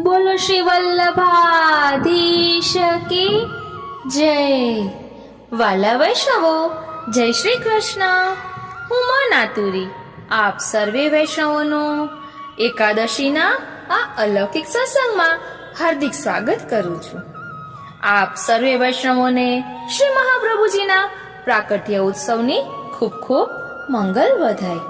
બોલો શ્રી વલ્લભાધીશ કી જય. વાલા વૈષ્ણવો, જય શ્રી કૃષ્ણ. હું મા નાતુરી આપ સર્વે વૈષ્ણવોનું એકાદશીના આ અલૌકિક સત્સંગમાં હાર્દિક સ્વાગત કરું છું. આપ સર્વે વૈષ્ણવોને શ્રી મહાપ્રભુજીના પ્રાકટ્ય ઉત્સવની ખૂબ ખૂબ મંગલ વધાય.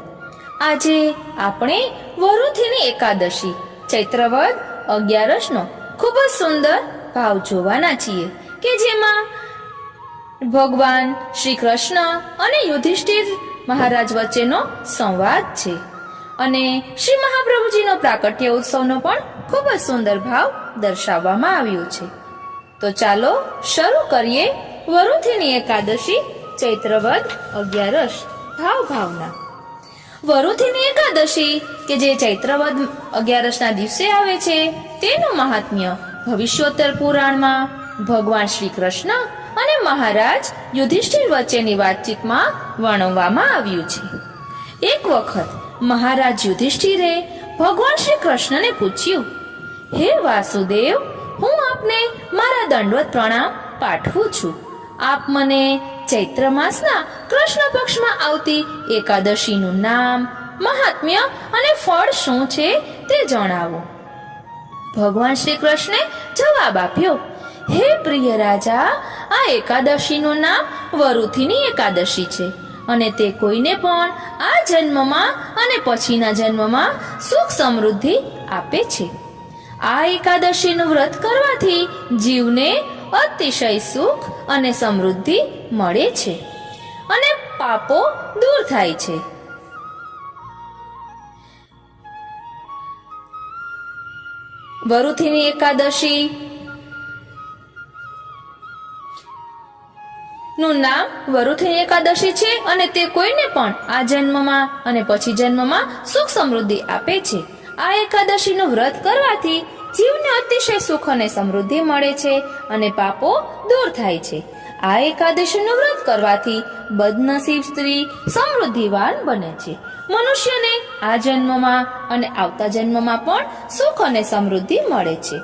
આજે આપણે વરુથીની એકાદશી ચૈત્રવદ 11નો ખૂબ જ સુંદર ભાવ જોવાના છીએ કે જેમાં ભગવાન શ્રી કૃષ્ણ અને યુધિષ્ઠિર મહારાજ વચ્ચેનો સંવાદ છે અને શ્રી મહાપ્રભુજીનો પ્રાકટ્ય ઉત્સવનો પણ ખૂબ જ સુંદર ભાવ દર્શાવવામાં આવ્યો છે. તો ચાલો શરૂ કરીએ વરુથીની એકાદશી ચૈત્રવદ 11 ભાવના. વરુથીની એકાદશી કે જે ચૈત્રવદ 11ના દિવસે આવે છે તેનું મહાત્મ્ય ભવિષ્યોત્તર પુરાણમાં ભગવાન શ્રી કૃષ્ણ અને મહારાજ યુધિષ્ઠિર વચ્ચેની વાતચીતમાં વર્ણવવામાં આવ્યું છે. એક વખત મહારાજ યુધિષ્ઠિરે ભગવાન શ્રી કૃષ્ણને પૂછ્યું, હે વાસુદેવ, હું આપને મારા દંડવત પ્રણામ પાઠવું છું. આપ મને ચૈત્ર માસના કૃષ્ણ પક્ષમાં આવતી એકાદશીનું નામ, મહાત્મ્ય અને ફળ શું છે તે જણાવો. ભગવાન શ્રી કૃષ્ણે જવાબ આપ્યો, હે પ્રિય રાજા, આ એકાદશીનું નામ વરુથીની એકાદશી છે અને તે કોઈને પણ આ જન્મમાં અને પછીના જન્મમાં સુખ સમૃદ્ધિ આપે છે. આ એકાદશીનું વ્રત કરવાથી જીવને અતિશય સુખ અને સમૃદ્ધિ મળે છે અને પાપો દૂર થાય છે. વરુથીની એકાદશી નું નામ વરુથીની એકાદશી છે અને તે કોઈને પણ આ જન્મમાં અને પછી જન્મમાં સુખ સમૃદ્ધિ આપે છે. આ એકાદશીનું વ્રત કરવાથી જીવને અતિશય સુખ અને સમૃદ્ધિ મળે છે અને પાપો દૂર થાય છે. આ એકાદશીનું વ્રત કરવાથી બદનસીબ સ્ત્રી સમૃદ્ધિવાન બને છે. મનુષ્યને આ જન્મમાં અને આવતા જન્મમાં પણ સુખ અને સમૃદ્ધિ મળે છે.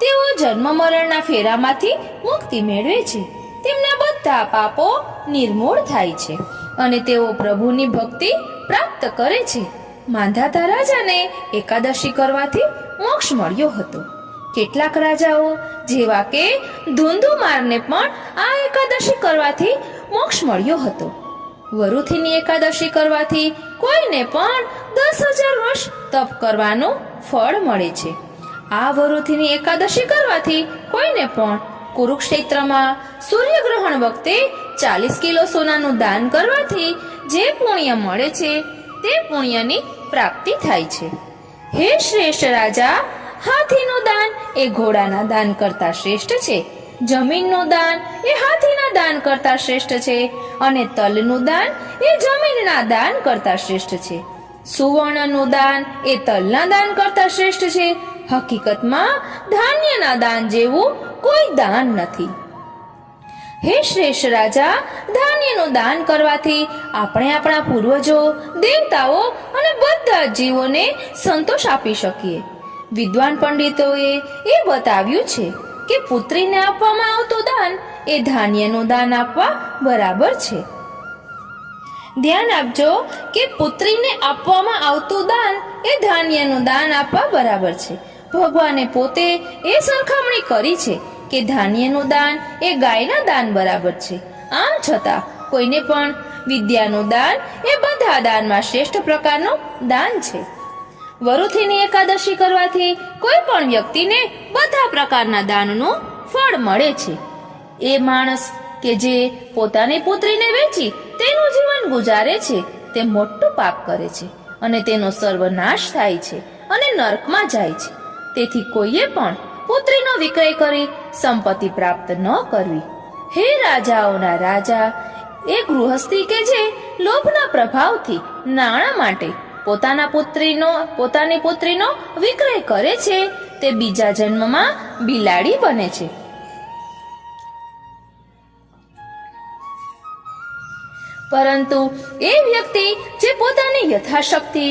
તેઓ જન્મ મરણના ફેરામાંથી મુક્તિ મેળવે છે. તેમના બધા પાપો નિર્મૂળ થાય છે અને તેઓ પ્રભુની ભક્તિ પ્રાપ્ત કરે છે. માંધાતા રાજાને એકાદશી કરવાથી મોક્ષ મળ્યો હતો. કેટલાક રાજાઓ જેવા કે ધુંધુમારને પણ આ એકાદશી કરવાથી મોક્ષ મળ્યો હતો. વરુથીની એકાદશી કરવાથી કોઈને પણ 10,000 વર્ષ તપ કરવાનું ફળ મળે છે. આ વરુથીની એકાદશી કરવાથી કોઈને પણ કુરુક્ષેત્રમાં સૂર્યગ્રહણ વખતે 40 કિલો સોનાનું દાન કરવાથી જે પુણ્ય મળે છે તે પુણ્યની પ્રાપ્તિ થાય છે. હે શ્રેષ્ઠ રાજા, હાથીનું દાન એ ઘોડાના દાન કરતા શ્રેષ્ઠ છે. જમીનનું દાન એ હાથીના દાન કરતા શ્રેષ્ઠ છે અને તલનું દાન એ જમીનના દાન કરતા શ્રેષ્ઠ છે. સુવર્ણનું દાન એ તલના દાન કરતા શ્રેષ્ઠ છે. હકીકતમાં ધાન્યના દાન જેવું કોઈ દાન નથી. હે શ્રેષ્ઠ રાજા, ધાન્યનું દાન કરવાથી આપણે આપણા પૂર્વજો, દેવતાઓ અને બધા જીવોને સંતોષ આપી શકીએ. વિદ્વાન પંડિતોએ એ બતાવ્યું છે કે પુત્રીને આપવામાં આવતું દાન એ ધાન્યનું દાન આપવા બરાબર છે. ધ્યાન આપજો કે પુત્રીને આપવામાં આવતું દાન એ ધાન્યનું દાન આપવા બરાબર છે. ભગવાને પોતે એ સરખામણી કરી છે કે ધાન્યનું દાન એ ગાયના દાન બરાબર છે. આમ છતાં કોઈને પણ વિદ્યાનું દાન એ બધા દાનમાં શ્રેષ્ઠ પ્રકારનું દાન છે. વરુથીની એકાદશી કરવાથી કોઈ પણ વ્યક્તિને બધા પ્રકારના દાનનું ફળ મળે છે. એ માણસ કે જે પોતાની પુત્રીને વેચી તેનું જીવન ગુજારે છે તે મોટું પાપ કરે છે અને તેનો સર્વનાશ થાય છે અને નરકમાં જાય છે. તેથી કોઈએ પણ પુત્રીનો વિક્રય કરી સંપત્તિ પ્રાપ્ત ન કરવી. હે રાજાઓના રાજા, એ ગૃહસ્થી કે જે લોભના પ્રભાવથી નાણાં માટે પોતાની પુત્રીનો વિક્રય કરે છે તે બીજા જન્મમાં બિલાડી બને છે. પરંતુ એ વ્યક્તિ જે પોતાની યથાશક્તિ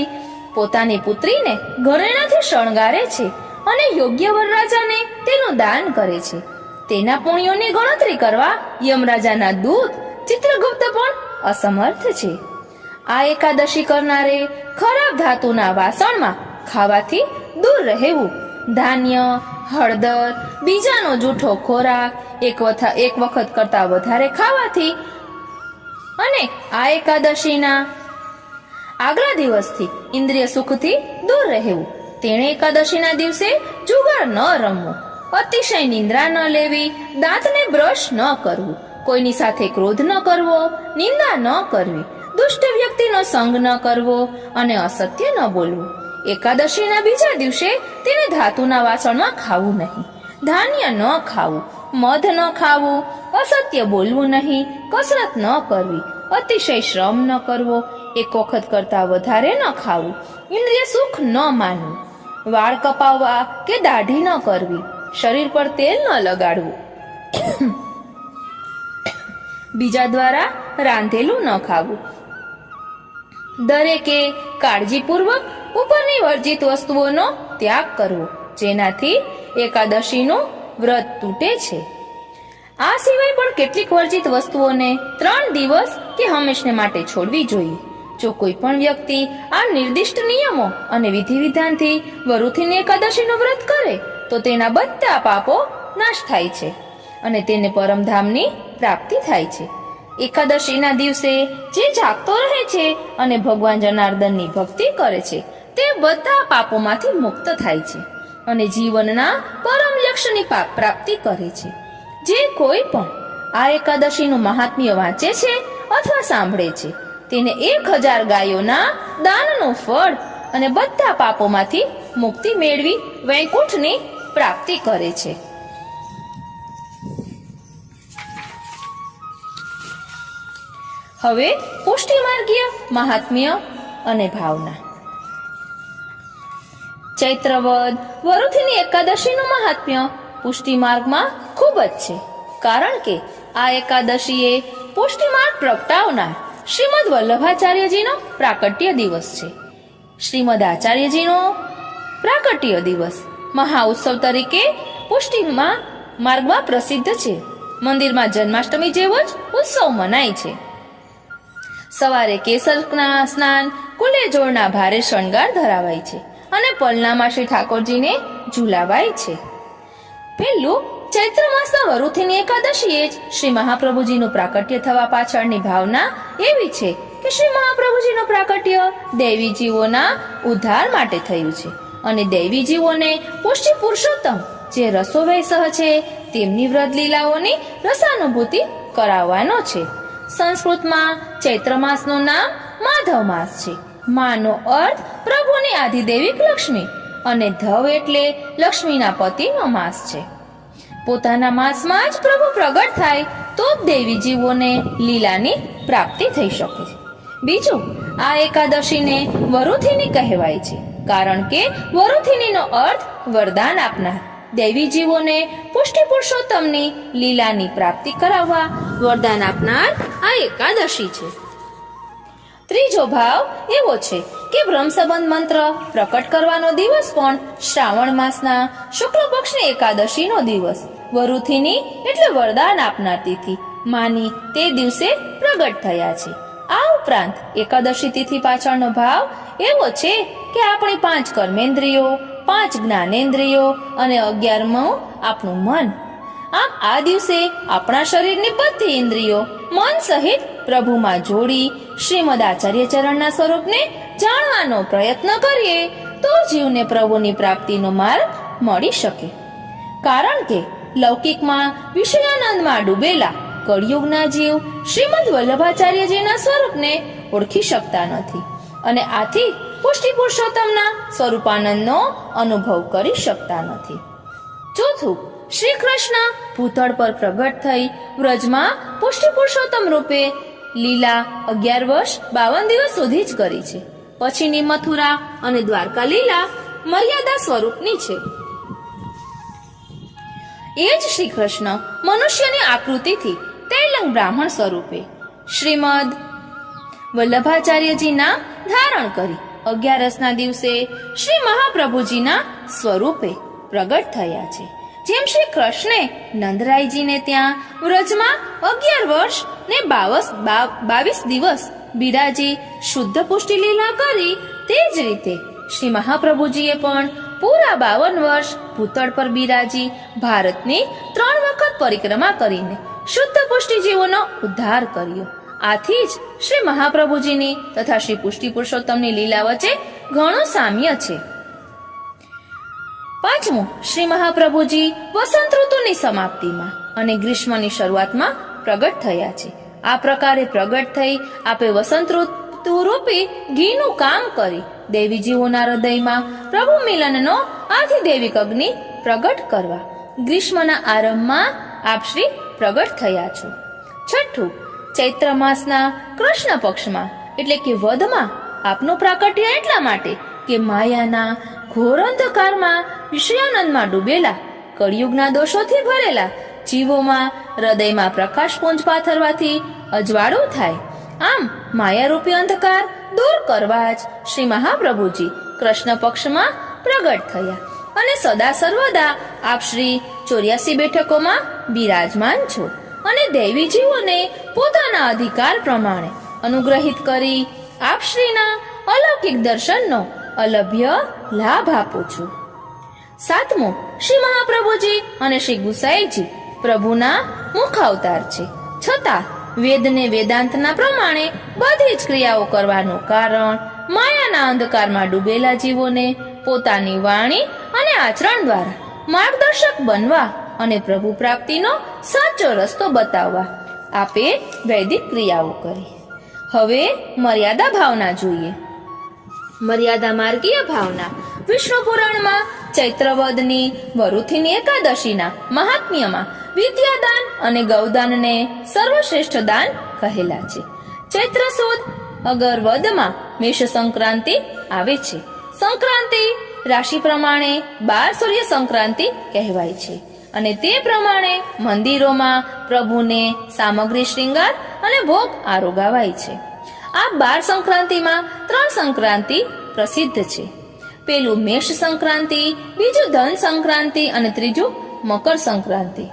પોતાની પુત્રીને ઘરેણાથી શણગારે છે અને યોગ્ય વરરાજાને તેનું દાન કરે છે. તેના પુણ્યોની ગણતરી કરવા યમરાજાના દૂત ચિત્રગુપ્ત પણ અસમર્થ છે. આ એકાદશી કરનારે ખરાબ ધાતુના વાસણમાં ખાવાથી દૂર રહેવું, ધાન્ય, હળદર, બીજાનો જૂઠો ખોરાક એક વખત કરતા વધારે ખાવાથી અને આ એકાદશીના આગલા દિવસથી ઇન્દ્રિય સુખથી દૂર રહેવું. તેણે એકાદશીના દિવસે જુગાર ન રમવો, અતિશય નિંદ્રા ન લેવી, દાંતને બ્રશ ન કરવું, કોઈની સાથે ક્રોધ ન કરવો, નિંદા ન કરવી, દુષ્ટ વ્યક્તિનો સંગ ન કરવો અને અસત્ય ન બોલવું. એકાદશીના બીજા દિવસે તેને ધાતુના વાસણમાં ખાવું નહીં, ધાન્ય ન ખાવું, મધ ન ખાવું, અસત્ય બોલવું નહીં, કસરત ન કરવી, અતિશય શ્રમ ન કરવો, એક વખત કરતા વધારે ન ખાવું, ઇન્દ્રિય સુખ ન માનવું, વાળ કપાવવા કે દાઢી ન કરવી, શરીર પર તેલ ન લગાડવું, બીજા દ્વારા રાંધેલું ન ખાવું. દરેકે કાળજીપૂર્વક ઉપરની વર્જિત વસ્તુઓનો ત્યાગ કરવો, જેનાથી એકાદશીનું વ્રત તૂટે છે. આ સિવાય પણ કેટલીક વર્જિત વસ્તુઓને 3 દિવસ કે હંમેશને માટે છોડવી જોઈએ. જો કોઈ પણ વ્યક્તિ આ નિર્દિષ્ટ નિયમો અને વિધિ વિધાનથી વરુથીની એકાદશીનું વ્રત કરે તો તેના બધા પાપો નાશ થાય છે અને તેને પરમધામની પ્રાપ્તિ થાય છે. એકાદશીના દિવસે જે જાગતો રહે છે અને ભગવાન જનાર્દનની ભક્તિ કરે છે તે બધા પાપોમાંથી મુક્ત થાય છે અને જીવનના પરમ લક્ષ્યની પ્રાપ્તિ કરે છે. જે કોઈ પણ આ એકાદશીનું મહાત્મ્ય વાંચે છે અથવા સાંભળે છે તેને 1000 ગાયોના દાનનું ફળ અને બધા પાપોમાંથી મુક્તિ મેળવી વૈકુંઠની પ્રાપ્તિ કરે છે. હવે પુષ્ટિમાર્ગીય મહાત્મ્ય અને ભાવના. ચૈત્રવદ વરુથીની એકાદશીનું મહાત્મ્ય પુષ્ટિમાર્ગમાં ખૂબ જ છે, કારણ કે આ એકાદશીએ પુષ્ટિમાર્ગ પ્રગટાવનાર શ્રીમદ વલ્લભાચાર્યજીનો પ્રાકટ્ય દિવસ છે. શ્રીમદ આચાર્યજીનો પ્રાકટ્ય દિવસ મહા ઉત્સવ તરીકે પુષ્ટિમાં માર્ગમાં પ્રસિદ્ધ છે. મંદિરમાં જન્માષ્ટમી જેવો જ ઉત્સવ મનાય છે. સવારે કેસરના સ્નાન, કુલે જોડના ભારે શણગાર ધરાવાય છે અને પલનામાં શ્રી ઠાકોરજીને ઝુલાવાય છે. પહેલું ચૈત્ર માસના વરુથીની એકાદશીએ જ શ્રી મહાપ્રભુજીનું પ્રાકટ્ય થવા પાછળની ભાવના એવી છે કે શ્રી મહાપ્રભુજીનું પ્રાકટ્ય દૈવી જીવોના ઉદ્ધાર માટે થયું છે અને દૈવી જીવોને પુષ્ટિ પુરુષોત્તમ જે રસોવૈ સહ છે તેમની વ્રત લીલાઓની રસાનુભૂતિ કરાવવાનો છે. સંસ્કૃતમાં ચૈત્ર માસનું નામ માધવ માસ છે. માનો અર્થ પ્રભુની આધિદેવિક લક્ષ્મી અને ધવ એટલે લક્ષ્મીના પતિનો માસ છે. પોતાના માસમાં જ પ્રભુ પ્રગટ થાય તો જ દેવી જીવોને લીલાની પ્રાપ્તિ થઈ શકે છે. બીજું, આ એકાદશીને વરુથીની કહેવાય છે કારણ કે વરુથીનીનો અર્થ વરદાન આપનાર. દૈવી જીવોને પુષ્ટિ પુરુષોત્તમની લીલાની પ્રાપ્તિ કરાવવા વરદાન આપનાર આ એકાદશી છે. ત્રીજો ભાવ એવો છે કે બ્રહ્મ સંબંધ મંત્ર પ્રકટ કરવાનો દિવસ પણ શ્રાવણ માસના શુક્લ પક્ષની એકાદશીનો દિવસ વરુથીની એટલે વરદાન આપનાર તિથિ માની તે દિવસે પ્રગટ થયા છે. આ ઉપરાંત એકાદશી તિથિ પાછળનો ભાવ એવો છે કે આપણી 5 કર્મેન્દ્રિયો, 5 જ્ઞાનેન્દ્રિયો અને 11મું આપણું મન. આમ આ દિવસે આપણા શરીરની બધી ઇન્દ્રિયો મન સહિત પ્રભુમાં જોડી શ્રીમદ આચાર્ય ચરણના સ્વરૂપને જાણવાનો પ્રયત્ન કરીએ તો જીવને પ્રભુની પ્રાપ્તિનો માર્ગ મળી શકે. કારણ કે લૌકિકમાં વિષયાનંદમાં ડૂબેલા કળિયુગના જીવ શ્રીમદ વલ્લભાચાર્યજીના સ્વરૂપને ઓળખી શકતા નથી અને આથી પુષ્ટિ પુરુષોત્તમના સ્વરૂપાનંદનો અનુભવ કરી શકતા નથી. ચોથું, શ્રી કૃષ્ણ ભૂતળ પર પ્રગટ થઈ વ્રજમાં પુષ્ટિ પુરુષોત્તમ રૂપે લીલા 11 વર્ષ 52 દિવસ સુધી જ કરી છે. પછીની મથુરા અને દ્વારકા લીલા મર્યાદા સ્વરૂપની છે. એ જ શ્રી કૃષ્ણ મનુષ્યની આકૃતિથી તૈલંગ બ્રાહ્મણ સ્વરૂપે શ્રીમદ વલ્લભાચાર્યજી નામ ધારણ કરી 11ના દિવસે શ્રી મહાપ્રભુજીના સ્વરૂપે પ્રગટ થયા છે. જેમ શ્રી કૃષ્ણે નંદરાયજીને ત્યાં વ્રજમાં 11 વર્ષ ને 22 દિવસ બિરાજી શુદ્ધ પુષ્ટિ લીલા કરી, તે જ રીતે શ્રી મહાપ્રભુજીએ પણ પૂરા 52 વર્ષ ભૂતળ પર બિરાજી ભારતની 3 વખત પરિક્રમા કરીને શુદ્ધ પુષ્ટિ જીવોનો ઉદ્ધાર કર્યો. આથી જ શ્રી મહાપ્રભુજીની તથા શ્રી પુષ્ટિ પુરુષોત્તમની લીલા વચ્ચે ઘણું સામ્ય છે. પાંચમું, શ્રી મહાપ્રભુજી વસંત ઋતુની સમાપ્તિમાં અને ગ્રીષ્મની શરૂઆતમાં પ્રગટ થયા છે. આ પ્રકારે પ્રગટ થઈ આપે વસંત ઋતુ રૂપી ઘીનું કામ કરી દેવીજીઓના હૃદયમાં પ્રભુ મિલનનો આધિદૈવિક અગ્નિ પ્રગટ કરવા ગ્રીષ્મના આરંભમાં આપ શ્રી પ્રગટ થયા છો. છઠ્ઠું, ચૈત્ર માસના કૃષ્ણ પક્ષમાં એટલે કે વદમાં આપનું પ્રાકટ્ય એટલા માટે કે માયાના ઘોર અંધકારમાં વિષયાનંદમાં ડૂબેલા કળિયુગના દોષોથી ભરેલા જીવોમાં હૃદયમાં પ્રકાશપુંજ પાથરવાથી અજવાળું થાય. આમ માયારૂપી અંધકાર દૂર કરવા જ શ્રી મહાપ્રભુજી કૃષ્ણ પક્ષમાં પ્રગટ થયા અને સદા સર્વદા આપ શ્રી 84 બેઠકોમાં બિરાજમાન છો અને દૈવી જીવોને પોતાના અધિકાર પ્રમાણે અનુગ્રહિત કરી આપ શ્રીના અલૌકિક દર્શનનો અલભ્ય લાભ આપો છો. સાતમું, શ્રી મહાપ્રભુજી અને શ્રી ગુસાઈજી પ્રભુના મુખ અવતાર છે, છતાં વેદ ને વેદાંતના પ્રમાણે બધી જ ક્રિયાઓ કરવાનું કારણ માયાના અંધકારમાં ડૂબેલા જીવોને પોતાની વાણી અને આચરણ દ્વારા માર્ગદર્શક બનવા અને પ્રભુ પ્રાપ્તિનો સાચો રસ્તો બતાવવા આપે વૈદિક ક્રિયાઓ કરી. હવે મર્યાદા ભાવના જોઈએ. મર્યાદા માર્ગીય ભાવના વિષ્ણુ પુરાણમાં ચૈત્રવદની વરુથીની એકાદશીના મહાત્મ્યમાં વિદ્યાદાન અને ગૌદાનને સર્વશ્રેષ્ઠ દાન કહેલા છે. ચૈત્ર સુદ અગરવદમાં મેષ સંક્રાંતિ આવે છે. સંક્રાંતિ રાશિ પ્રમાણે 12 સૂર્ય સંક્રાંતિ કહેવાય છે અને તે પ્રમાણે મંદિરોમાં પ્રભુને સામગ્રી શ્રૃંગાર અને ભોગ આરોગાવાય છે. આ 12 સંક્રાંતિમાં 3 સંક્રાંતિ પ્રસિદ્ધ છે. પેલું મેષ સંક્રાંતિ, બીજું ધન સંક્રાંતિ અને ત્રીજું મકર સંક્રાંતિ.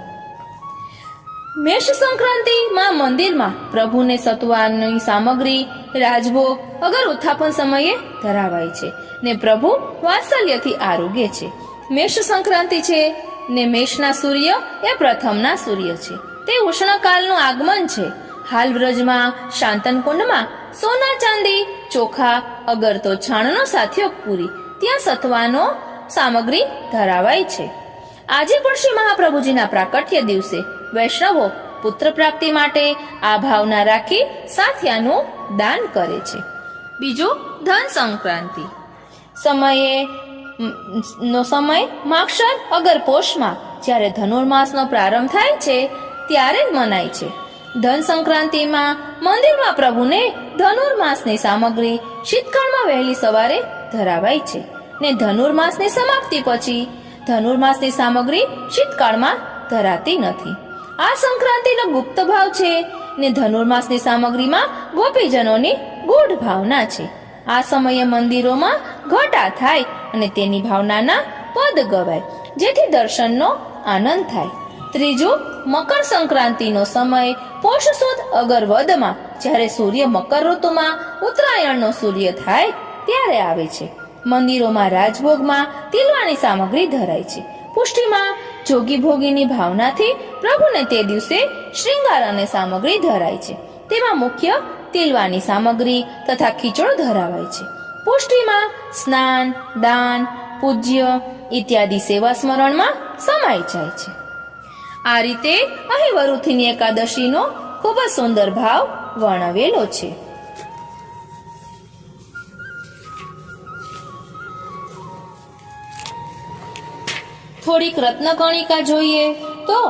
મેષ સંક્રાંતિમાં મંદિરમાં પ્રભુને સત્વાની સામગ્રી રાજભોગ અગર ઉત્થાપન સમયે ધરાવાય છે ને પ્રભુ વાત્સલ્યથી આરોગ્ય છે. મેષ સંક્રાંતિ છે ને મેષના સૂર્ય એ પ્રથમના સૂર્ય છે. તે ઉષ્ણકાલનું આગમન છે. હાલ વ્રજમાં શાંતન કુંડમાં સોના ચાંદી ચોખા અગર તો છાણનો સાથિયો પૂરી ત્યાં સત્વાનો સામગ્રી ધરાવાય છે. આજે પણ શ્રી મહાપ્રભુજીના પ્રાકટ્ય દિવસે વૈષ્ણવો પુત્ર પ્રાપ્તિ માટે આ ભાવના રાખી સાથિયાનું દાન કરે છે. બીજું ધન સંક્રાંતિ સમય માક્ષર અગર પોષમાં જ્યારે ધનુર્માસનો પ્રારંભ થાય છે ત્યારે જ મનાય છે. ધન સંક્રાંતિમાં મંદિરમાં પ્રભુને ધનુર્માસની સામગ્રી શીતકાળમાં વહેલી સવારે ધરાવાય છે ને ધનુર્માસની સમાપ્તિ પછી ધનુર્માસની સામગ્રી શીતકાળમાં ધરાતી નથી. આ સંક્રાંતિનો ગુપ્ત ભાવ છે ને ધનુર્માસની સામગ્રીમાં ગોપીજનોની ગૂઢ ભાવના છે. આ સમયે મંદિરોમાં ઘટા થાય અને તેની ભાવનાના પદ ગવાય જેથી દર્શનનો આનંદ થાય. ત્રીજું મકર સંક્રાંતિનો સમય પોષ સુદ અગરવદમાં જ્યારે સૂર્ય મકર ઋતુમાં ઉત્તરાયણનો સૂર્ય થાય ત્યારે આવે છે. મંદિરોમાં રાજભોગમાં તિલવાની સામગ્રી ધરાય છે. પુષ્ટિમાં જોગી ભોગીની ભાવનાથી પ્રભુને તે દિવસે શ્રૃંગાર અને સામગ્રી ધરાય છે. તેમાં મુખ્ય તિલવાની સામગ્રી તથા ખીચડો ધરાવાય છે. પુષ્ટિમાં સ્નાન, દાન, પૂજ્ય ઇત્યાદિ સેવા સ્મરણમાં સમાઈ જાય છે. આ રીતે અહીં વરુથીની એકાદશીનો ખૂબ જ સુંદર ભાવ વર્ણવેલો છે. થોડીક રત્નકણિકા જોઈએ તો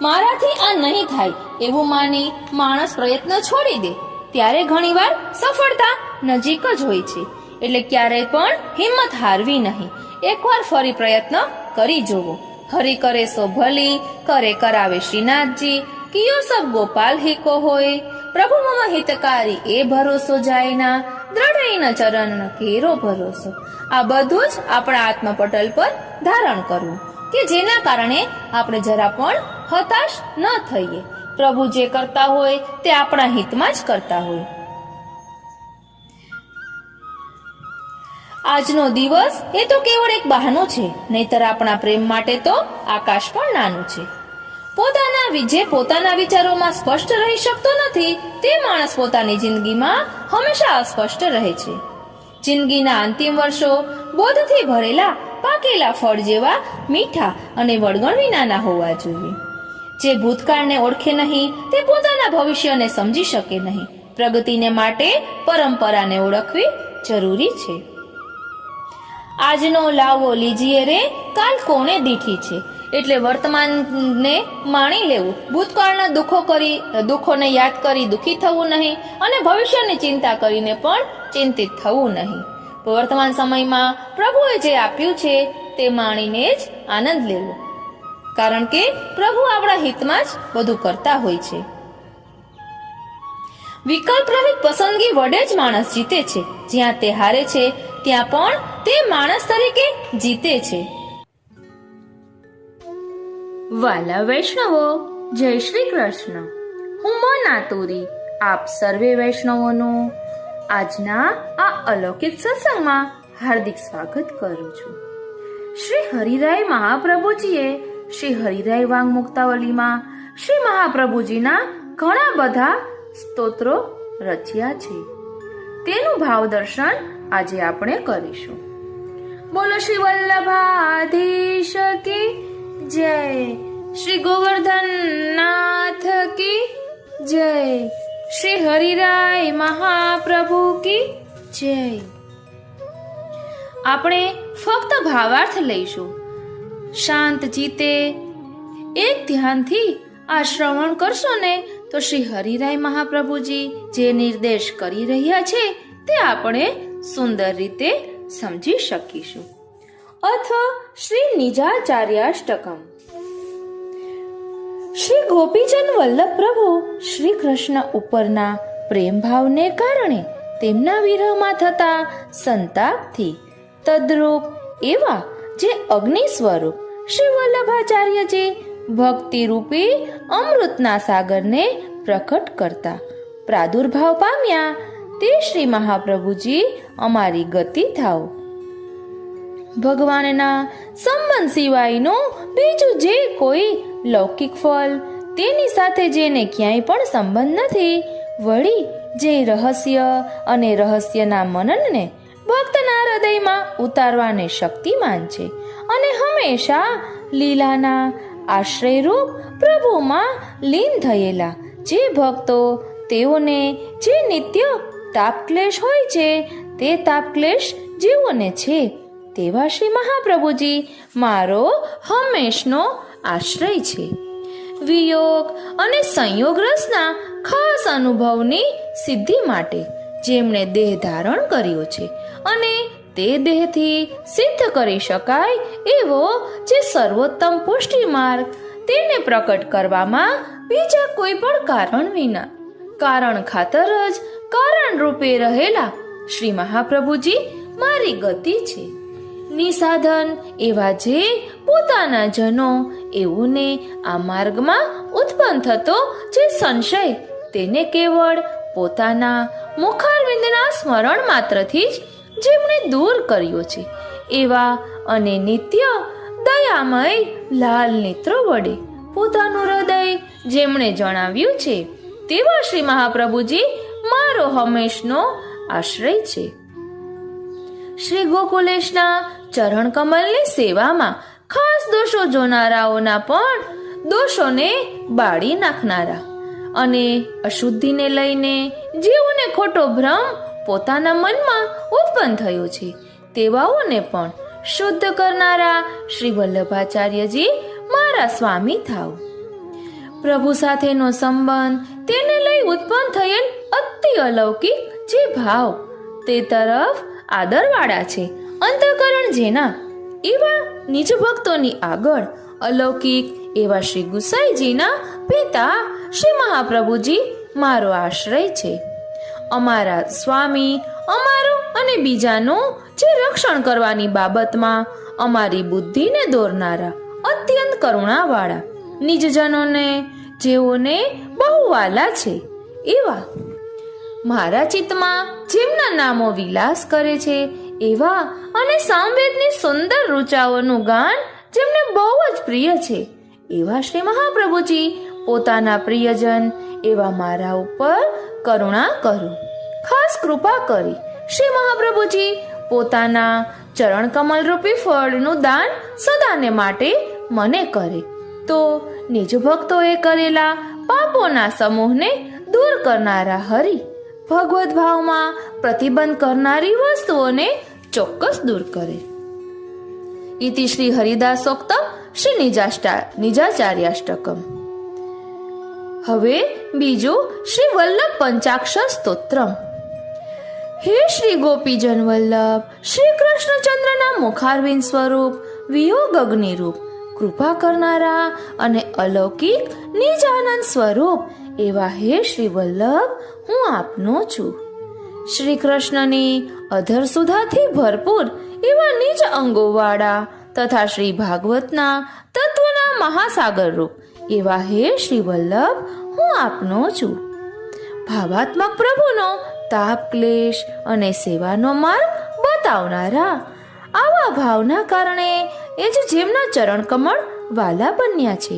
મારાથી આ નહીં થાય એવું માની માણસ પ્રયત્ન છોડી દે ત્યારે ઘણીવાર સફળતા નજીક જ હોય છે. એટલે ક્યારેય પણ હિંમત હારવી નહીં. એકવાર ફરી પ્રયત્ન કરી જોવો. હરી કરે સો ભલી, કરે કરાવે શ્રીનાથજી, કિયો સબ ગોપાલ હિકો હોય, પ્રભુ મમ હિતકારી એ ભરોસો જાયના, દ્રઢ ચરણ કેરો ભરોસો. આ બધું જ આપણા આત્મપટલ પર ધારણ કરવું કે જેના કારણે આપણે જરા પણ હતાશ ન થઈએ. પ્રભુ જે કરતા હોય તે આપણા હિતમાં જ કરતા હોય. આજનો દિવસ એ તો કેવળ એક બહાનો છે, નહીતર આપણા પ્રેમ માટે તો આકાશ પણ નાનું છે. પોતાના વિચારોમાં સ્પષ્ટ રહી શકતો નથી તે માણસ પોતાની જિંદગીમાં હંમેશા અસ્પષ્ટ રહે છે. જિંદગીના અંતિમ વર્ષો બોધથી ભરેલા પાકેલા ફળ જેવા મીઠા અને વળગણ વિનાના હોવા જોઈએ. જે ભૂતકાળને ઓળખે નહીં તે પોતાના ભવિષ્યને સમજી શકે નહીં. પ્રગતિને માટે પરંપરાને ઓળખવી જરૂરી છે. આજનો લાવો લીજીએ રે, કાલ કોને દીઠી છે. એટલે વર્તમાનને માણી લેવું, ભૂતકાળના દુઃખોને યાદ કરી દુઃખી થવું નહીં અને ભવિષ્યની ચિંતા કરીને પણ ચિંતિત થવું નહીં. વર્તમાન સમયમાં પ્રભુએ જે આપ્યું છે તે માણીને જ આનંદ લેવો, કારણ કે પ્રભુ આપણા હિતમાં જ બધું કરતા હોય છે. વિકલ્પ રહિત પસંદગી વડે જ માણસ જીતે છે. જ્યાં તે હારે છે ત્યાં પણ તે માણસ તરીકે જીતે છે. વાલા વૈષ્ણવો, જય શ્રી કૃષ્ણ. હું મોના તુરી આપ સર્વે વૈષ્ણવોનું આજના આ અલૌકિક સત્સંગમાં હાર્દિક સ્વાગત કરું છું. શ્રી હરિરાય મહાપ્રભુજીએ શ્રી હરિરાય વાંગ મુક્તાવલીમાં શ્રી મહાપ્રભુજીના ઘણા બધા સ્તોત્રો રચ્યા છે. તેનું ભાવ દર્શન આજે આપણે કરીશું. બોલો શ્રી વલ્લભાધીશ કી જય, શ્રી ગોવર્ધન નાથ કી જય, શ્રી હરિરાય મહાપ્રભુ કી જય. આપણે ફક્ત ભાવાર્થ લઈશું. શાંત ચિત્તે એક ધ્યાનથી આ શ્રવણ કરશો ને તો શ્રી હરિરાય મહાપ્રભુજી જે નિર્દેશ કરી રહ્યા છે તે આપણે સુંદર રીતે સમજી શકીશું. અથ શ્રી નિજાચાર્યાષ્ટકમ. શ્રી ગોપીજન વલ્લભ પ્રભુ શ્રી કૃષ્ણ ઉપરના પ્રેમ ભાવને કારણે તેમના વિરહમાં થતા સંતાપથી તદ્રૂપ એવા જે અગ્નિ સ્વરૂપ શ્રી વલ્લભાચાર્યજી ભક્તિ રૂપી અમૃતના સાગરને પ્રકટ કરતા પ્રાદુર્ભાવ પામ્યા. તે શ્રી મહાપ્રભુજી અમારી ગતિ થાવ. ભગવાનના સંબંધ સિવાયનું બીજું જે કોઈ લૌકિક ફળ, તેની સાથે જેને ક્યાંય પણ સંબંધ નથી, વળી જે રહસ્ય અને રહસ્યના મનનને ભક્તના હૃદયમાં ઉતારવાને શક્તિમાન છે અને હંમેશા લીલાના આશ્રયરૂપ પ્રભુમાં લીન થયેલા જે ભક્તો, તેઓને જે નિત્ય તાપક્લેશ હોય છે તે તાપક્લેશ જેઓને છે તેવા શ્રી મહાપ્રભુજી મારો હંમેશનો આશ્રય છે. વિયોગ અને સંયોગ રસના ખાસ અનુભવની સિદ્ધિ માટે જેમણે દેહ ધારણ કર્યો છે અને તે દેહથી સિદ્ધ કરી શકાય એવો જે સર્વોત્તમ પુષ્ટિ માર્ગ, તેને પ્રકટ કરવામાં બીજા કોઈ પણ કારણ વિના કારણ ખાતર જ કારણ રૂપે રહેલા શ્રી મહાપ્રભુજી મારી ગતિ છે. નિસાધન એવા જે પોતાના જનો, એઓને આ માર્ગમાં ઉત્પન્ન થતો જે સંશય, તેને કેવળ પોતાના મુખારવિંદના સ્મરણ માત્રથી જ જેમણે દૂર કર્યો છે એવા અને નિત્ય દયામય લાલ નેત્રો વડે પોતાનું હૃદય જેમણે જણાવ્યું છે તેવા શ્રી મહાપ્રભુજી મારો હંમેશનો આશ્રય છે. શ્રી ગોકુલેશના ચરણ કમલની સેવામાં ખાસ દોષો જોનારાઓના પણ દોષોને બાળી નાખનારા અને અશુદ્ધિને લઈને જેઓને ખોટો ભ્રમ પોતાના મનમાં ઉત્પન્ન થયો છે તેવાઓને પણ શુદ્ધ કરનારા શ્રી વલ્લભાચાર્યજી મારા સ્વામી થાવ. પ્રભુ સાથેનો સંબંધ, તેને લઈ ઉત્પન્ન થયેલ અતિ અલૌકિક જે ભાવ, તે તરફ આદરવાળા છે અંતઃકરણ જેના, એવા નિજ ભક્તોની આગળ અલૌકિક એવા શ્રી ગુસાઈજીના પિતા શ્રી મહાપ્રભુજી મારો આશ્રય છે. અમારા સ્વામી અમારું અને બીજાનું જે રક્ષણ કરવાની બાબતમાં અમારી બુદ્ધિને દોરનારા, અત્યંત કરુણાવાળા, નિજજનોને જેઓને બહુ વાલા છે એવા, મારા ચિત્તમાં જેમના નામો વિલાસ કરે છે એવા અને સામવેદની સુંદર રૂચાઓનું ગાન જેમને બહુ જ પ્રિય છે એવા શ્રી મહાપ્રભુજી પોતાના પ્રિયજન એવા મારા ઉપર કરુણા કરો. ખાસ કૃપા કરી શ્રી મહાપ્રભુજી પોતાના ચરણ કમલ રૂપી ફળનું દાન સદાને માટે મને કરે તો નિજ ભક્તોએ કરેલા પાપોના સમૂહને દૂર કરનારા હરિ ભગવદ ભાવમાં પ્રતિબંધ કરનારી વસ્તુઓને ચોક્કસ દૂર કરે. ઇતિ શ્રી હરિદાસોક્તમ શ્રી નિજાચાર્યાષ્ટકમ. હવે બીજું શ્રી વલ્લભ પંચાક્ષર સ્તોત્રમ. હે શ્રી ગોપીજન વલ્લભ, શ્રી કૃષ્ણચંદ્રના મુખારવિંદ સ્વરૂપ, વિયોગ અગ્નિરૂપ, કૃપા કરનારા અને અલૌકિક નિજાનંદ સ્વરૂપ એવા હે શ્રી વલ્લભ, હું આપનો છું. શ્રી કૃષ્ણની અધર સુધાથી ભરપૂર એવા નિજ અંગોવાળા તથા શ્રી ભાગવતના તત્વના મહાસાગર રૂપ એવા હે શ્રી વલ્લભ, હું આપનો છું. ભાવાત્મક પ્રભુનો તાપ ક્લેશ અને સેવાનો માર્ગ બતાવનારા, આવા ભાવના કારણે એ જ જેમના ચરણ કમળ વાલા બન્યા છે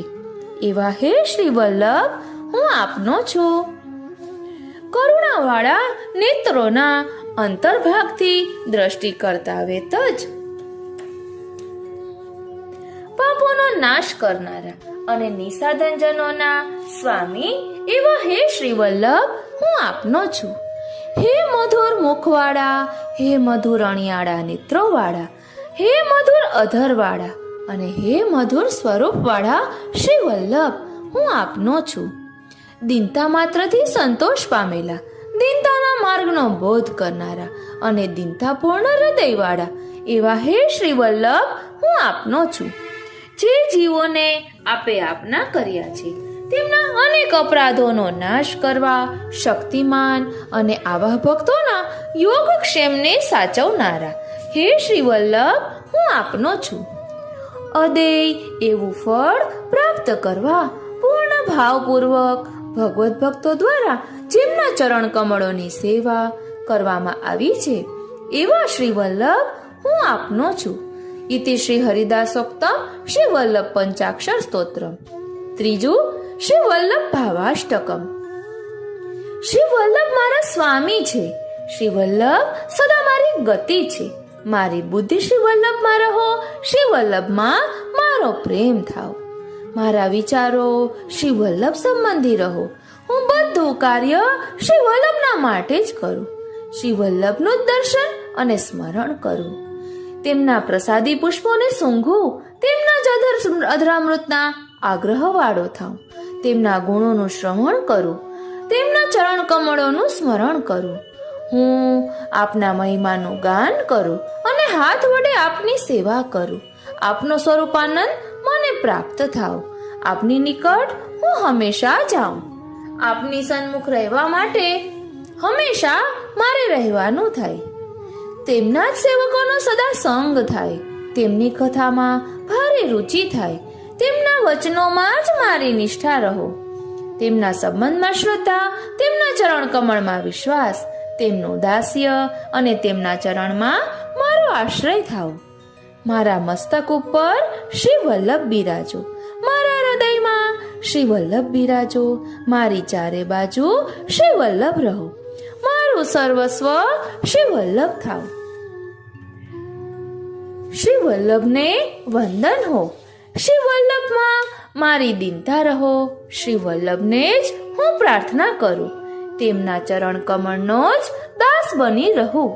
એવા હે શ્રી વલ્લભ, હું આપનો છું. કરુણાવાળા નેત્રોના અંતર્ભાગથી દ્રષ્ટિ કરતા વેત જ પાપોનો નાશ કરનારા અને નિસાધનજનોના સ્વામી એવા હે શ્રી વલ્લભ, હું આપનો છું. હે મધુર મુખવાળા, હે મધુર અણિયાળા નેત્રોવાળા, હે મધુર અધરવાળા અને હે મધુર સ્વરૂપવાળા શ્રી વલ્લભ, હું આપનો છું. દીનતા માત્રથી સંતોષ પામેલા, દીનતાના માર્ગનો બોધ કરનારા અને દીનતાપૂર્ણ હૃદયવાળા એવા હે શ્રી વલ્લભ, હું આપનો છું. જે જીવોને આપે આપના કર્યા છે તેમના અનેક અપરાધોનો નાશ કરવા શક્તિમાન અને આવા ભક્તોના યોગક્ષેમને સાચવનારા હે શ્રી વલ્લભ, હું આપનો છું. અદેય એવું ફળ પ્રાપ્ત કરવા પૂર્ણ ભાવપૂર્વક ભગવત ભક્તો દ્વારા જેમના ચરણ કમળોની સેવા કરવામાં આવી છે એવા શ્રી વલ્લભ, હું આપનો છું. ઇતિ શ્રી હરિદાસોક્તમ શ્રી વલ્લભ પંચાક્ષર સ્તોત્રમ. ત્રીજું શ્રી વલ્લભ ભાવાષ્ટકમ. શ્રી વલ્લભ મારા સ્વામી છે. શ્રી વલ્લભ સદા મારી ગતિ છે. મારી બુદ્ધિ શ્રી વલ્લભમાં રહો, શ્રી વલ્લભમાં મારો પ્રેમ થાવ. મારા વિચારો શ્રી વલ્લભ સંબંધી રહો. હું બધું કાર્ય શ્રી વલ્લભના માટે જ કરું. શ્રી વલ્લભનું દર્શન અને સ્મરણ કરું. તેમના પ્રસાદી પુષ્પોને સૂંઘું. તેમના જ અધરામૃતના આગ્રહ વાળો થાઉં. તેમના ગુણોનું શ્રવણ કરું. તેમના ચરણ કમળોનું સ્મરણ કરું. હું આપના મહિમાનું ગાન કરું અને હાથ વડે આપની સેવા કરું. આપનો સ્વરૂપાનંદ મને પ્રાપ્ત થાવ. આપની નિકટ હું હંમેશા જાઉં. આપની સન્મુખ રહેવા માટે હંમેશા મારે રહેવાનું થાય. તેમના જ સેવકોનો સદા સંગ થાય. તેમની કથામાં ભારે રુચિ થાય. તેમના વચનોમાં જ મારી નિષ્ઠા રહો. તેમના સંબંધમાં શ્રદ્ધા, તેમના ચરણ કમળમાં વિશ્વાસ, તેમનું દાસ્ય અને તેમના ચરણમાં મારો આશ્રય થાવ. મારા મસ્તક ઉપર શ્રી વલ્લભ બિરાજો. મારા હૃદયમાં શ્રી વલ્લભ બિરાજો. મારી ચારે બાજુ શ્રી વલ્લભ રહો. મારું સર્વસ્વ શ્રી વલ્લભ થાવ. શ્રી વલ્લભને વંદન હો. શ્રી વલ્લભમાં મારી દીનતા રહો. શ્રી વલ્લભને જ હું પ્રાર્થના કરું. તેમના ચરણ કમળનો જ દાસ બની રહું.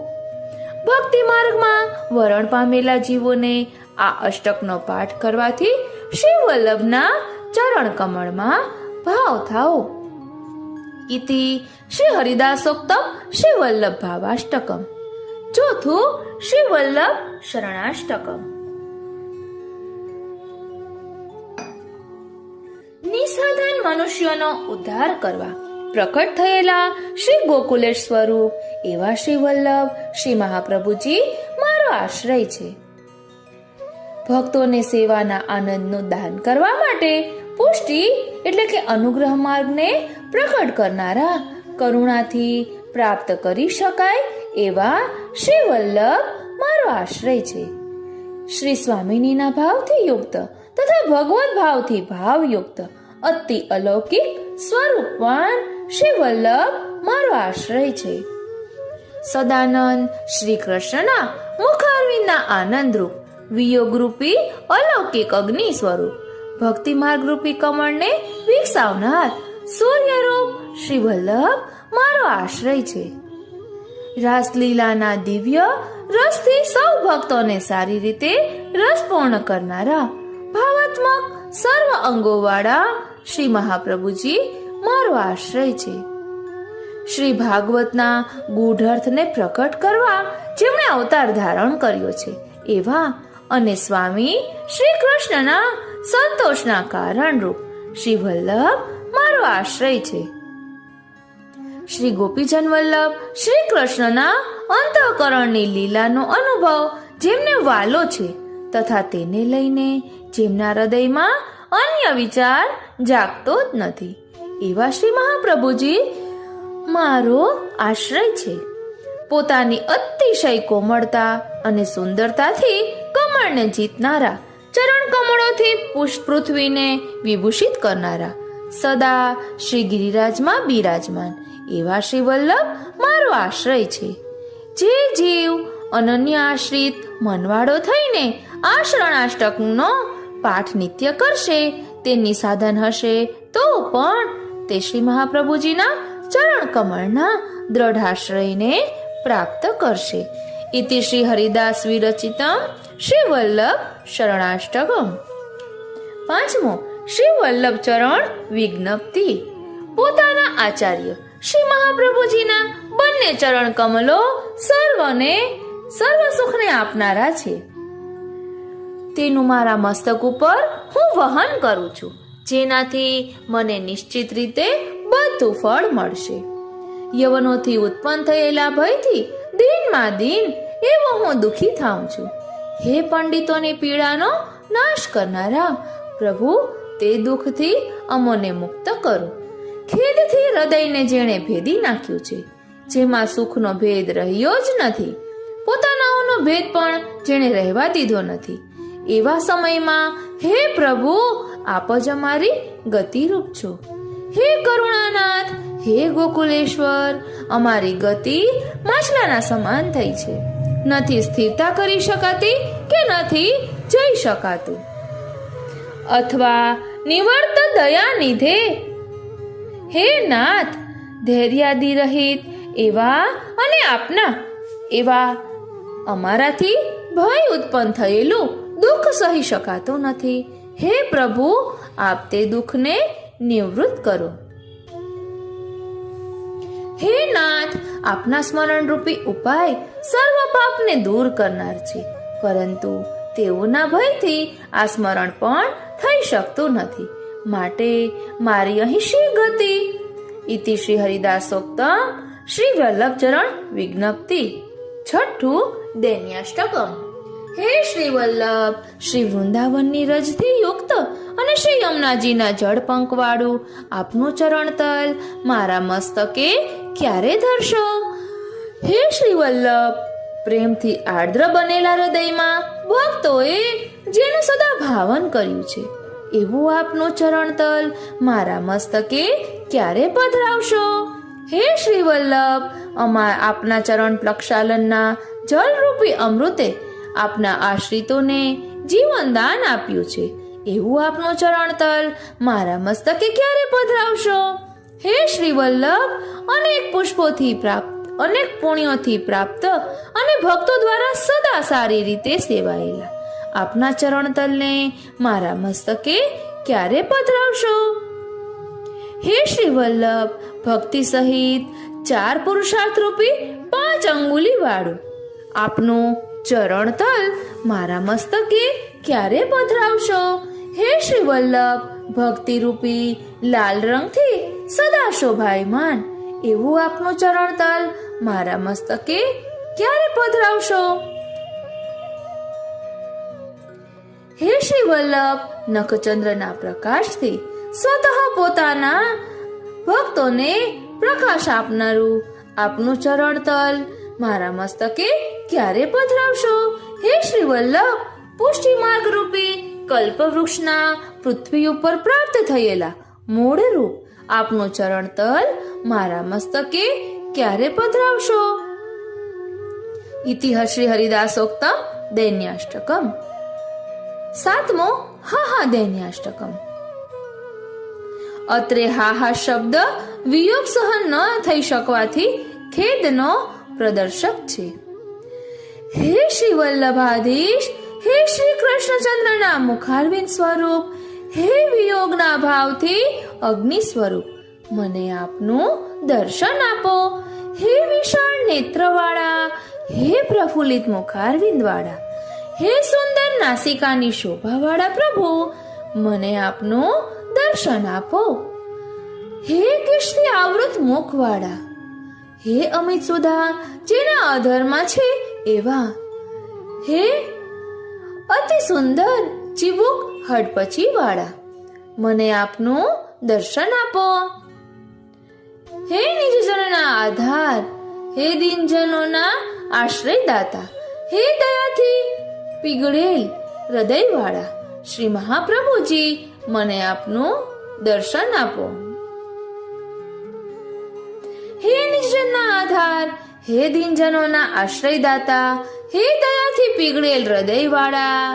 ભક્તિ માર્ગમાં વરણ પામેલા જીવોને આ અષ્ટકનો પાઠ કરવાથી શ્રી વલ્લભના ચરણ કમળમાં ભાવ થાઓ. ઇતિ શ્રી હરિદાસોક્તમ શ્રી વલ્લભ ભાવાષ્ટકમ. ચોથું શ્રી વલ્લભ શરણાષ્ટકમ. નિસાધન મનુષ્યોનો ઉદ્ધાર કરવા પ્રકટ થયેલા શ્રી ગોકુલેશ સ્વરૂપ એવા શ્રી વલ્લભ શ્રી મહાપ્રભુજી મારો આશ્રય છે. ભક્તોને સેવાના આનંદનું દાન કરવા માટે પુષ્ટિ એટલે કે અનુગ્રહ માર્ગને પ્રકટ કરનારા, કરુણાથી પ્રાપ્ત કરી શકાય એવા શ્રી વલ્લભ મારો આશ્રય છે. શ્રી સ્વામિનીના ભાવથી યુક્ત તથા ભગવત ભાવથી ભાવયુક્ત અતિ અલૌકિક સ્વરૂપવાન શ્રી વલ્લભ મારો આશ્રય છે. સદાનંદ શ્રી કૃષ્ણના મુખારવિંદના આનંદરૂપ વિયોગરૂપી અલૌકિક અગ્નિ સ્વરૂપ ભક્તિ માર્ગરૂપી કમળને વિકસાવનાર સૂર્યરૂપ શ્રી વલ્લભ મારો આશ્રય છે. રાસલીલાના દિવ્ય રસથી સૌ ભક્તોને સારી રીતે રસપૂર્ણ કરનારા ભાવાત્મક સર્વ અંગોવાળા શ્રી મહાપ્રભુજી મારો આશ્રય છે. શ્રી ભાગવતના ગૂઢ અર્થને પ્રકટ કરવા જેમણે અવતાર ધારણ કર્યો છે એવા અને સ્વામી શ્રી કૃષ્ણના સંતોષના કારણરૂપ શ્રી વલ્લભ મારો આશ્રય છે. શ્રી ગોપીજન વલ્લભ શ્રી કૃષ્ણના અંતઃકરણની લીલાનો અનુભવ જેમને વાલો છે તથા તેને લઈને જેમના હૃદયમાં અન્ય વિચાર જાગતો જ નથી એવા શ્રી મહાપ્રભુજી મારો આશ્રય છે. પોતાની અતિશય કોમળતા અને સુંદરતાથી કમળને જીતનારા, ચરણ કમળોથી પૃથ્વીને વિભૂષિત કરનારા, સદા શ્રી ગિરિરાજમાં બિરાજમાન એવા શ્રી વલ્લભ મારો આશ્રય છે. જે જીવ અનન્ય આશ્રિત મનવાળો થઈને આ શરણાષ્ટકનો પાઠ નિત્ય કરશે તેની સાધન હશે તો પણ તે શ્રી મહાપ્રભુજીના ચરણ કમળના દ્રઢાશ્રયને પ્રાપ્ત કરશે. ઇતિ શ્રી હરિદાસ વિરચિતમ શ્રી વલ્લભ શરણાષ્ટકમ. 5મો શ્રી વલ્લભ ચરણ વિજ્ઞપ્તિ. પોતાના આચાર્ય શ્રી મહાપ્રભુજીના બંને ચરણ કમલો સર્વ સુખને આપનારા છે. તેનું મારા મસ્તક ઉપર હું વહન કરું છું, જેનાથી મને નિશ્ચિત રીતે બધું ફળ મળશે. યવનોથી ઉત્પન્ન થયેલા ભયથી દિનમાં દિન એવો હું દુઃખી થાઉં છું. હે પંડિતોની પીડાનો નાશ કરનારા પ્રભુ, તે દુઃખથી અમોને મુક્ત કરો. ખેદથી હૃદયને જેણે ભેદી નાખ્યું છે, જેમાં સુખનો ભેદ રહ્યો જ નથી, પોતાનાઓનો ભેદ પણ જેણે રહેવા દીધો નથી, એવા સમયમાં હે પ્રભુ આપ જ અમારી ગતિરૂપ છો. હે કરુણાનાથ, હે ગોકુલેશ્વર, અમારી ગતિ માછલાના સમાન થઈ છે, નથી સ્થિરતા કરી શકાતી કે નથી જઈ શકાતું. અથવા નિવર્ત દયા નિધે, હે નાથ ધૈર્યાદિ રહિત એવા અને આપના એવા અમારાથી ભય ઉત્પન્ન થયેલું દુઃખ સહી શકાતું નથી. હે પ્રભુ આપ તે દુઃખને નિવૃત્ત કરો. હે નાથ, આપના સ્મરણ રૂપી ઉપાય સર્વ પાપને દૂર કરનાર છે, પરંતુ તેઓના ભયથી આ સ્મરણ પણ થઈ શકતું નથી, માટે મારી અહીં શી ગતિ. ઇતિ શ્રી હરિદાસોક્તમ શ્રી વલ્લભચરણ વિજ્ઞપ્તિ. 6ઠું દૈન્યાષ્ટકમ. હે શ્રી વલ્લભ, શ્રી વૃંદાવનની રજથી યુક્ત અને શ્રી યમુનાજીના જળપંક વાળું આપનું ચરણતલ મારા મસ્તકે ક્યારે ધરશો. હે શ્રી વલ્લભ, પ્રેમથી આર્દ્ર બનેલા હૃદયમાં ભક્તોએ જેનું સદા ભાવન કર્યું છે એવું આપનું ચરણતલ મારા મસ્તકે ક્યારે પધરાવશો. હે શ્રી વલ્લભ, આપના ચરણ પ્રક્ષાલનના જલરૂપી અમૃતે આપના આશ્રિતોને જીવનદાન આપ્યું છે એવું આપનું ચરણતલ મારા મસ્તકે ક્યારે પધરાવશો. હે શ્રી વલ્લભ, અનેક પુષ્પોથી પ્રાપ્ત, અનેક પુણ્યોથી પ્રાપ્ત અને ભક્તો દ્વારા સદા સારી રીતે સેવાયેલા આપના ચરણતલને મારા મસ્તકે ક્યારે પધરાવશો. હે શ્રી વલ્લભ, ભક્તિ સહિત 4 પુરુષાર્થ રૂપી 5 અંગુલી વાળું આપનું ચરણતલ મારા મસ્તકે ક્યારે પધરાવશો. હે શ્રી વલ્લભ, ભક્તિ રૂપી લાલ રંગથી સદા શોભાયમાન એવું આપનું ચરણતલ મારા મસ્તકે ક્યારે પધરાવશો? હે શ્રી વલ્લભ, નખચંદ્રના પ્રકાશથી સ્વતઃ પોતાના ભક્તોને પ્રકાશ આપનારું આપનું ચરણ તલ મારા મસ્તકે ક્યારે પધરાવશો? હે શ્રી વલ્લભ, પુષ્ટિ માર્ગ રૂપી કલ્પવૃક્ષના પૃથ્વી ઉપર પ્રાપ્ત થયેલા મૂળ રૂપ આપનું ચરણ તલ મારા મસ્તકે ક્યારે પધરાવશો? ઇતિહાસ શ્રી હરિદાસોક્તમ દૈન્યાષ્ટકમ. 7મો હા દૈન્યાષ્ટકમ. અત્રે હા શબ્દ વિયોગ સહન ન થઈ શકવાથી ખેદનો પ્રદર્શક છે. હે શ્રી વલ્લભાધીશ, હે શ્રી કૃષ્ણચંદ્રના મુખારવિંદ સ્વરૂપ, હે વિયોગના ભાવથી અગ્નિ સ્વરૂપ, મને આપનું દર્શન આપો. હે વિશાળ નેત્રવાળા, હે પ્રફુલ્લિત મુખારવિંદ વાળા, હે સુંદર નાસિકાની શોભાવાળા પ્રભુ, મને આપનું દર્શન આપો. હે કેશથી આવૃત મુખવાળા, હે અમિત સુધા જેના અધરમાં છે એવા, હે અતિ સુંદર ચીબુક હડપચી વાળા, મને આપનું દર્શન આપો. હે નિજજનોના આધાર, હે દિનજનોના આશ્રયદાતા, હે દયાથી પીગળેલ હૃદયવાળા શ્રી મહાપ્રભુજી, મને આપનું દર્શન આપો. હે નિજજનના આધાર, હે દિનજનોના આશ્રયદાતા, હે દયાથી પીગળેલ હૃદયવાળા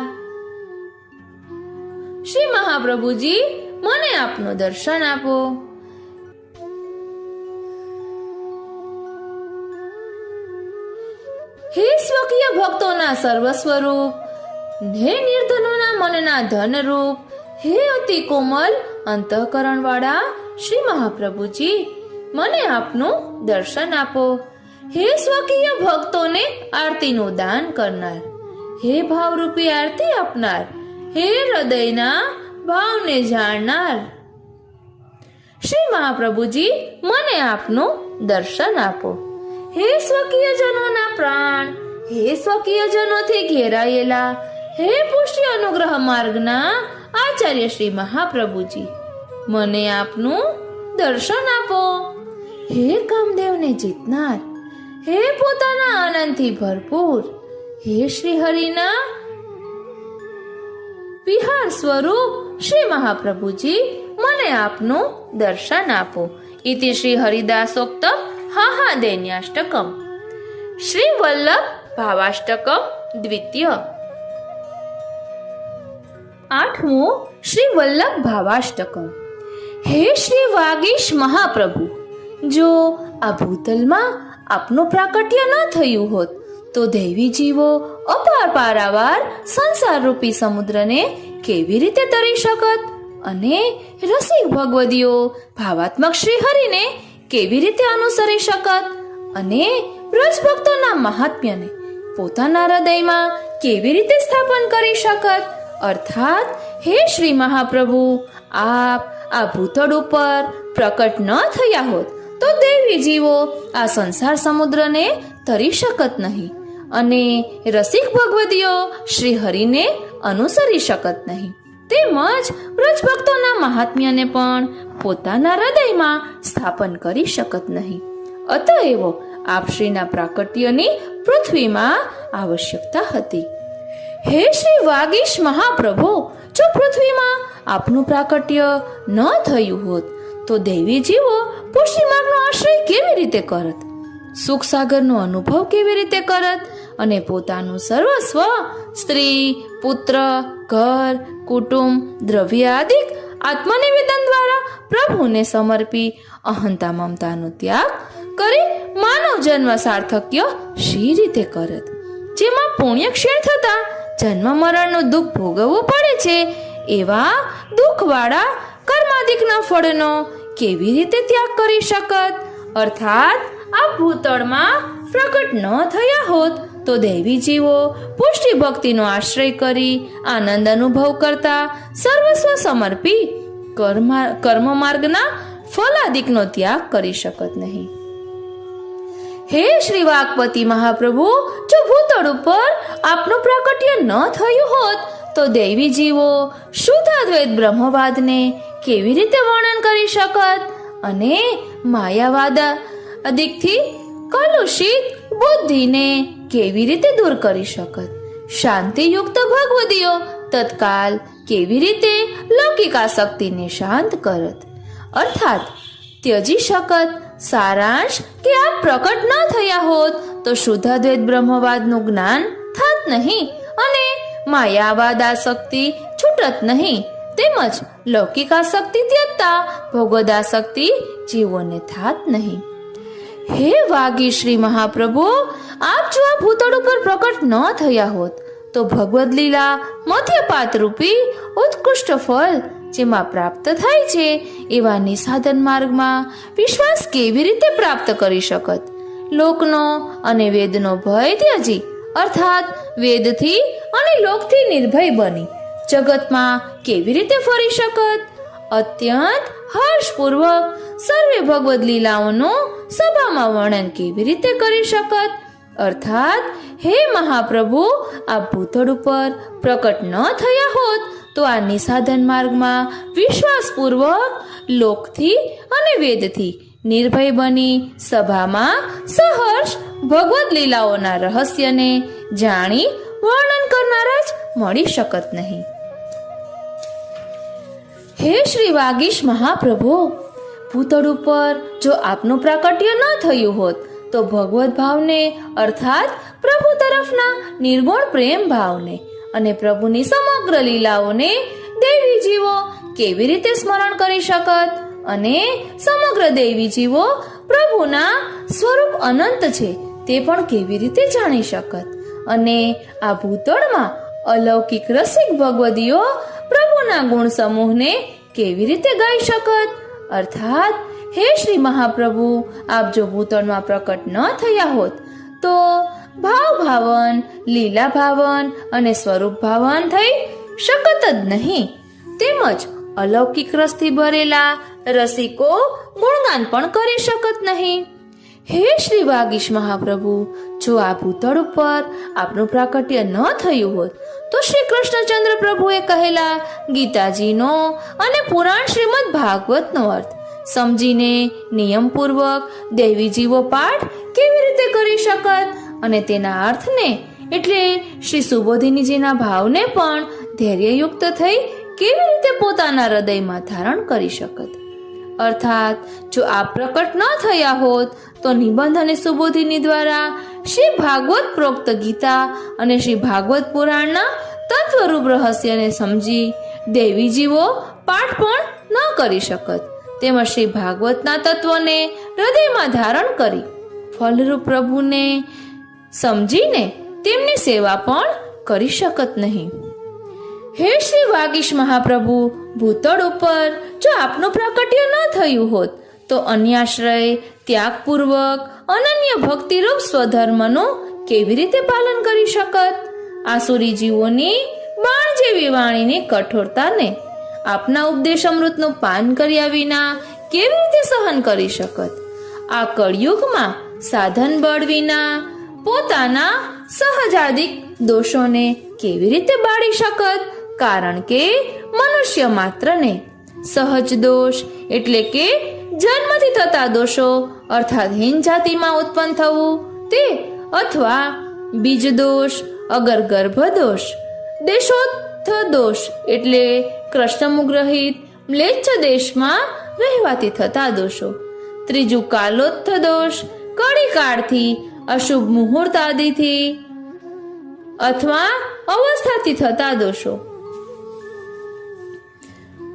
શ્રી મહાપ્રભુજી, મને આપનું દર્શન આપો. હે સ્વકીય ભક્તોના સર્વ સ્વરૂપ, હે નિર્ધનોના મનના ધનરૂપ, હે અતિ કોમલ અંતઃકરણ વાળા શ્રી મહાપ્રભુજી, મને આપનું દર્શન આપો. હે સ્વકીય ભક્તોને આરતીનું દાન કરનાર, હે ભાવરૂપી આરતી આપનાર, હે હૃદયના ભાવને જાણનાર શ્રી મહાપ્રભુજી, મને આપનું દર્શન આપો. હે સ્વકીય જનોના પ્રાણ, હે સ્વકીય જનોથી ઘેરાયેલા, હે પુષ્ટિ અનુગ્રહ માર્ગના આચાર્ય શ્રી મહાપ્રભુજી, મને આપનું દર્શન આપો. હે કામદેવને જીતનાર, હે પોતાના આનંદથી ભરપૂર, હે શ્રી હરિના વિહાર સ્વરૂપ શ્રી મહાપ્રભુજી, મને આપનું દર્શન આપો. ઇતિ શ્રી હરિદાસોક્તમ હા દૈન્યાષ્ટકમ. શ્રી વલ્લભ ભાવાષ્ટકમ દ્વિતીય. 8મો શ્રી વલ્લભ ભાવાષ્ટકમ. હે શ્રી વાગીશ મહાપ્રભુ, જો આ ભૂતલમાં આપનું પ્રાકટ્ય ન થયું હોત તો દૈવી જીવો અપાર પારાવાર સંસાર રૂપી સમુદ્રને કેવી રીતે તરી શકત, અને રસિક ભગવદીઓ ભાવાત્મક શ્રી હરિને કેવી રીતે અનુસરી શકત, અને બ્રજ ભક્તોના મહાત્મ્યને પોતાના હૃદયમાં કેવી રીતે સ્થાપન કરી શકત. અર્થાત હે શ્રી મહાપ્રભુ, આપ આ ભૂતળ ઉપર પ્રકટ ન થયા હોત તો દૈવી જીવો આ સંસાર સમુદ્રને તરી શકત નહીં, અને રસિક ભગવદીઓ શ્રી હરિને અનુસરી શકત નહીં, તેમજ બ્રજ ભક્તોના મહાત્મ્યને પણ પોતાના હૃદયમાં સ્થાપન કરી શકત નહીં. અતએવ આપ શ્રીના પ્રાકટ્યની પૃથ્વીમાં આવશ્યકતા હતી. હે શ્રી વાગીશ મહાપ્રભુ, જો પૃથ્વીમાં આપનું પ્રાકટ્ય ન થયું હોત તો દૈવી જીવો પુષ્ટિ માર્ગનો આશ્રય કેવી રીતે કરત, સુખ સાગરનો અનુભવ કેવી રીતે કરત, અને પોતાનું સર્વસ્વ સ્ત્રી, પુત્ર, ઘર, કુટુંબ, દ્રવ્ય આદિ આત્મનિવેદન દ્વારા પ્રભુને સમર્પી અહંતા મમતાનો ત્યાગ કરી માનવ જન્મ સાર્થક્ય શી રીતે કરત, જેમાં પુણ્ય ક્ષીણ થતા જન્મ મરણનું દુઃખ ભોગવવું પડે છે, એવા દુઃખવાળા કર્માદિકના ફળનો કેવી રીતે ત્યાગ કરી શકત. અર્થાત આ ભૂતળમાં પ્રગટ ન થયા હોત તો દૈવી જીવો પુષ્ટિ ભક્તિનો આશ્રય કરી આનંદ અનુભવ કરતા સર્વસ્વ સમર્પી કર્મ માર્ગના ફલાદિકનો ત્યાગ કરી શકત નહીં. હે શ્રી વાગપતિ મહાપ્રભુ, જો ભૂતળ ઉપર આપનું પ્રાકટ્ય ન થયું હોત તો દૈવી જીવો શુદ્ધાદ્વૈત બ્રહ્મવાદને કેવી રીતે વર્ણન કરી શકત અને માયાવાદ અધિકથી કલુષિત બુદ્ધિને કેવી રીતે દૂર કરી શકત? શાંતિયુક્ત ભગવદીઓ તત્કાલ કેવી રીતે લૌકિક આસક્તિને શાંત કરત? અર્થાત ત્યજી શકત. સારાંશ કે આપ પ્રકટ ન થયા હોત તો શુદ્ધાદ્વૈત બ્રહ્મવાદનું જ્ઞાન થાત નહીં અને માયાવાદ આસક્તિ છૂટત નહીં, તેમજ લૌકિક આસક્તિ ત્યજતા ભગવદ આસક્તિ જીવોને થાત નહીં. હે વાગી શ્રી મહાપ્રભુ, આપ જો આ ભૂતળ ઉપર પ્રકટ ન થયા હોત તો ભગવદ લીલા મધ્યપાત રૂપી ઉત્કૃષ્ટ ફળ જેમાં પ્રાપ્ત થાય છે એવા નિસાધન માર્ગમાં વિશ્વાસ કેવી રીતે પ્રાપ્ત કરી શકત? લોકનો અને વેદનો ભય ત્યજી અર્થાત વેદથી અને લોકથી નિર્ભય બની જગતમાં કેવી રીતે ફરી શકત? અત્યંત હર્ષપૂર્વક સર્વે ભગવદ લીલાઓનું સભામાં વર્ણન કેવી રીતે કરી શકત? અર્થાત હે મહાપ્રભુ, આ ભૂતળ ઉપર પ્રકટ ન થયા હોત તો આ નિસાધન માર્ગમાં વિશ્વાસપૂર્વક લોકથી અને વેદથી નિર્ભય બની સભામાં સહર્ષ ભગવદ લીલાઓના રહસ્યને જાણી વર્ણન કરનારા જ મળી શકત નહીં. હે શ્રી વાગીશ મહાપ્રભુ, ભૂતળ ઉપર જો આપનું પ્રાકટ્ય ન થયું હોત તો ભગવદ ભાવને અર્થાત પ્રભુ તરફના નિર્ગુણ પ્રેમ ભાવને અને પ્રભુની સમગ્ર લીલાઓને દૈવી જીવો કેવી રીતે સ્મરણ કરી શકત અને સમગ્ર દૈવી જીવો પ્રભુના સ્વરૂપ અનંત છે તે પણ કેવી રીતે જાણી શકત અને આ ભૂતળમાં અલૌકિક રસિક ભગવદીઓ પ્રભુના ગુણ સમૂહને કેવી રીતે ગાઈ શકત? અર્થાત હે શ્રી મહાપ્રભુ, આપ જો ભૂતળમાં પ્રકટ ન થયા હોત તો ભાવ ભાવન, લીલા ભાવન અને સ્વરૂપ ભાવન થઈ શકત જ નહીં, તેમજ અલૌકિક રસથી ભરેલા રસિકો ગુણગાન પણ કરી શકત નહીં. હે શ્રી વાગીશ મહાપ્રભુ, જો આ ભૂતળ ઉપર આપનું પ્રાકટ્ય ન થયું હોત તો શ્રી કૃષ્ણચંદ્ર પ્રભુએ કહેલા ગીતાજીનો અને પુરાણ શ્રીમદ ભાગવતનો અર્થ સમજીને નિયમપૂર્વક દૈવી જીવો પાઠ કેવી રીતે કરી શકત અને તેના અર્થને એટલે શ્રી સુબોધિનીજીના ભાવને પણ ધૈર્યયુક્ત થઈ કેવી રીતે પોતાના હૃદયમાં ધારણ કરી શકત? અર્થાત જો આ પ્રકટ ન થયા હોત તો નિબંધ અને સુબોધિની દ્વારા શ્રી ભાગવત પ્રોક્ત ગીતા અને શ્રી ભાગવત પુરાણના તત્વરૂપ રહસ્યને સમજી દૈવી જીવો પાઠ પણ ન કરી શકત, તેમજ શ્રી ભાગવતના તત્વને હૃદયમાં ધારણ કરી ફલરૂપ પ્રભુને સમજીને તેમની સેવા પણ કરી શકત નહીં. હે શ્રી વાગીશ મહાપ્રભુ, ભૂતળ ઉપર જો આપનું પ્રાકટ્ય ન થયું હોત તો અન્યાશ્રય ત્યાગપૂર્વક અનન્ય ભક્તિરૂપ સ્વધર્મનું કેવી રીતે પાલન કરી શકત? આસુરી જીવોની બાણ જેવી વાણીની કઠોરતાને આપના ઉપદેશ અમૃતનું પાન કર્યા વિના કેવી રીતે સહન કરી શકત? આ કળયુગમાં સાધન બળ વિના પોતાના સહજાદિક દોષોને કેવી રીતે બાળી શકત? કારણ કે મનુષ્ય માત્રને સહજ દોષ એટલે કે જન્મથી થતા દોષો અર્થાત હીન જાતિમાં ઉત્પન્ન થવું તે અથવા બીજ દોષ અગર ગર્ભ દોષ, દેશોત્થ દોષ એટલે કૃષ્ણમુગ્રહિત મ્લેચ્છ દેશમાં રહેવાથી થતા દોષો, ત્રીજું કાલોત્થ દોષ કળી કાળથી અશુભ મુહૂર્ત આદિથી અથવા અવસ્થાથી થતા દોષો,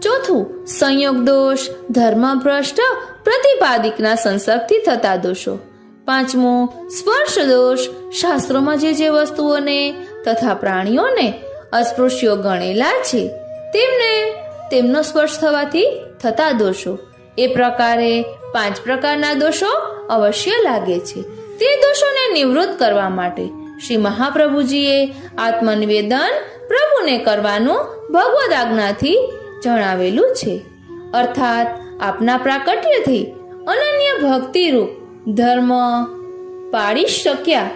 ચોથું સંયોગ દોષ ધર્મભ્રષ્ટ પ્રતિપાદિકના સંસર્ગથી થતા દોષો, પાંચમું સ્પર્શ દોષ શાસ્ત્રોમાં જે વસ્તુઓને તથા પ્રાણીઓને અસ્પૃશ્યો ગણેલા છે તેમને તેમનો સ્પર્શ થવાથી થતા દોષો. એ પ્રકારે 5 પ્રકારના દોષો અવશ્ય લાગે છે. તે દોષોને નિવૃત્ત કરવા માટે શ્રી મહાપ્રભુજીએ આત્મનિવેદન પ્રભુને કરવાનું ભગવદ આજ્ઞાથી જણાવેલું છે. અર્થાત આપના પ્રાકટ્યથી અનન્ય ભક્તિરૂપ ધર્મ પાડી શક્યા,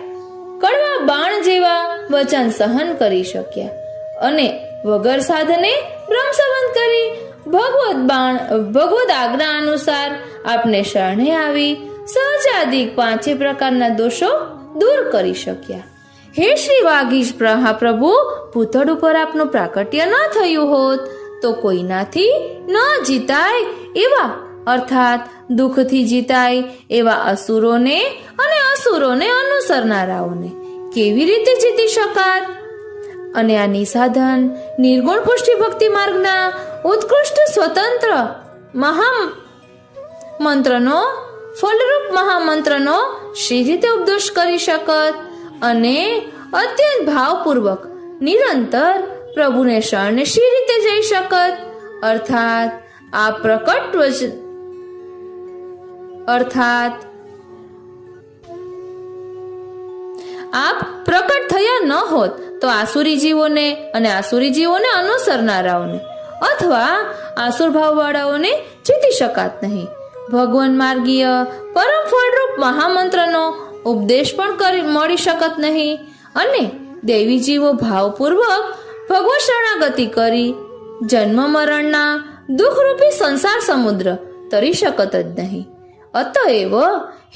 કડવા બાણ જેવા વચન સહન કરી શક્યા અને વગર સાધને બ્રહ્મ સંબંધ કરી ભગવદ આજ્ઞા અનુસાર આપને શરણે આવી સહજાદિક 5 પ્રકારના દોષો દૂર કરી શક્યા. હે શ્રી વાગીશ પ્રભુ, ભૂતળ ઉપર આપનું પ્રાકટ્ય ન થયું હોત તો કોઈનાથી ન જીતાય એવા અર્થાત દુઃખથી જીતાય એવા અસુરોને અને અસુરોને અનુસરનારાઓને કેવી રીતે જીતી શકાત? અને આ નિસાધન નિર્ગુણ પુષ્ટિ ભક્તિ માર્ગના ઉત્કૃષ્ટ સ્વતંત્ર મહામંત્રનો ફલરૂપ મહામંત્રનો શી રીતે ઉપદેશ કરી શકત અને અત્યંત ભાવપૂર્વક નિરંતર પ્રભુને શરણે શી રીતે જઈ શકત? અર્થાત આ આપ પ્રકટ થયા ન હોત તો આસુરી જીવોને અને આસુરી જીવોને અનુસરનારાઓને અથવા આસુર ભાવવાળાઓને જીતી શકાત નહીં. ભગવાન માર્ગીય પરમ ફળરૂપ મહામંત્રનો ઉપદેશ પણ મળી શકત નહીં અને દૈવી જીવો ભાવપૂર્વક ભગવત શરણાગતિ કરી જન્મ મરણના દુઃખરૂપી સંસાર સમુદ્ર તરી શકત જ નહીં. અતએવ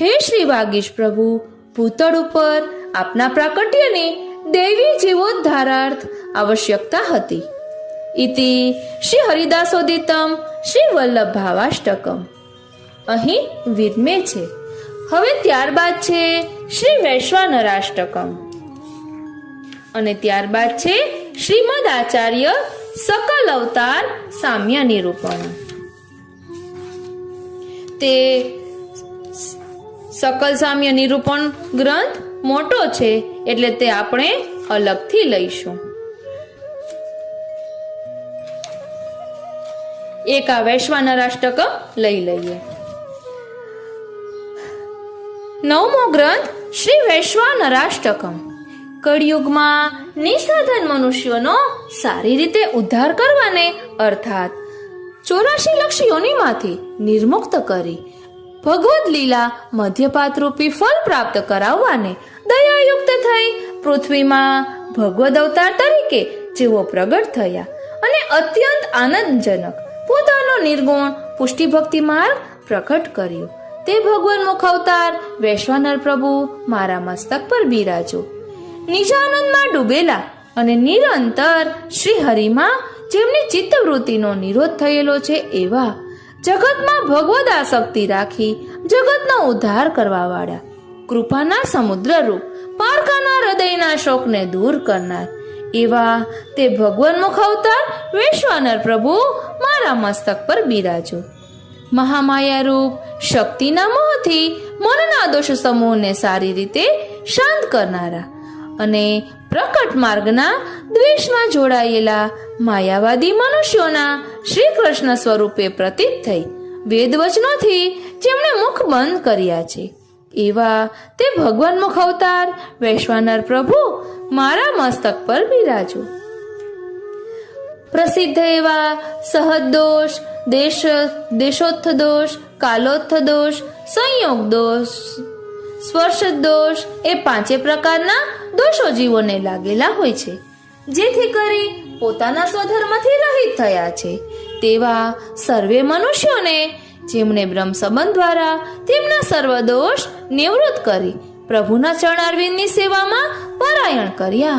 હે શ્રી વાગીશ પ્રભુ, ભૂતળ ઉપર આપના પ્રાકટ્યની દૈવી જીવોદ્ધારાર્થ આવશ્યકતા હતી. ઇતિ શ્રી હરિદાસોદિતમ શ્રી વલ્લભ ભાવાષ્ટકમ. અહીં વિરમે છે. હવે ત્યારબાદ છે શ્રી વૈશ્વાનરાષ્ટકમ અને ત્યારબાદ છે શ્રીમદ આચાર્ય સકલ અવતાર સામ્ય નિરૂપણ. તે સકલ સામ્ય નિરૂપણ ગ્રંથ મોટો છે એટલે તે આપણે અલગથી લઈશું. એક આ વૈશ્વાનરાષ્ટકમ લઈ લઈએ. 9મો ગ્રંથ શ્રી વૈશ્વાનરાષ્ટકમ. કળિયુગમાં નિસાધન મનુષ્યોનો સારી રીતે ઉદ્ધાર કરવાને અર્થાત 84 લક્ષ યોનિમાંથી નિર્મુક્ત કરી ભગવદ લીલા મધ્યપાત રૂપી ફળ પ્રાપ્ત કરાવવાને દયાયુક્ત થઈ પૃથ્વીમાં ભગવદ અવતાર તરીકે જેઓ પ્રગટ થયા અને અત્યંત આનંદજનક પોતાનો નિર્ગુણ પુષ્ટિ ભક્તિ માર્ગ પ્રકટ કર્યો. તે ભગવાન મુખ અવતાર વૈશ્વાનર પ્રભુ મારા મસ્તક પર બિરાજો. નિજાનંદમાં ડૂબેલા અને નિરંતર શ્રી હરિમાં જેમની ચિત્તવૃત્તિનો નિરોધ થયેલો છે એવા જગતમાં ભગવદ આસક્તિ રાખી જગતનો ઉદ્ધાર કરવા વાળા કૃપાના સમુદ્ર રૂપ પારકાના હૃદયના શોકને દૂર કરનાર એવા તે ભગવાન મુખ અવતાર વૈશ્વાનર પ્રભુ મારા મસ્તક પર બિરાજો. મહામાયા રૂપ શક્તિના મોહથી મનના દોષ સમૂહને સારી રીતે શાંત કરનારા અને પ્રકટ માર્ગના દ્વેષમાં જોડાયેલા માયાવાદી મનુષ્યોના શ્રી કૃષ્ણ સ્વરૂપે પ્રતીત થઈ વેદ વચનોથી જેમણે મુખ બંધ કર્યા છે એવા તે ભગવાન મુખ અવતાર વૈશ્વાનર પ્રભુ મારા મસ્તક પર બિરાજો. પ્રસિદ્ધ એવા સહજ દોષ, દેશોત્થ દોષ, કાલોત્થ દોષ, સંયોગ દોષ, સ્પર્શ દોષ એ 5 પ્રકારના દોષો જીવોને લાગેલા હોય છે, જેથી કરી પોતાના સ્વધર્મથી રહિત થયા છે તેવા સર્વે મનુષ્યોને જેમણે બ્રહ્મ સંબંધ દ્વારા તેમના સર્વ દોષ નિવૃત્ત કરી પ્રભુના ચરણારવિંદની સેવામાં પરાયણ કર્યા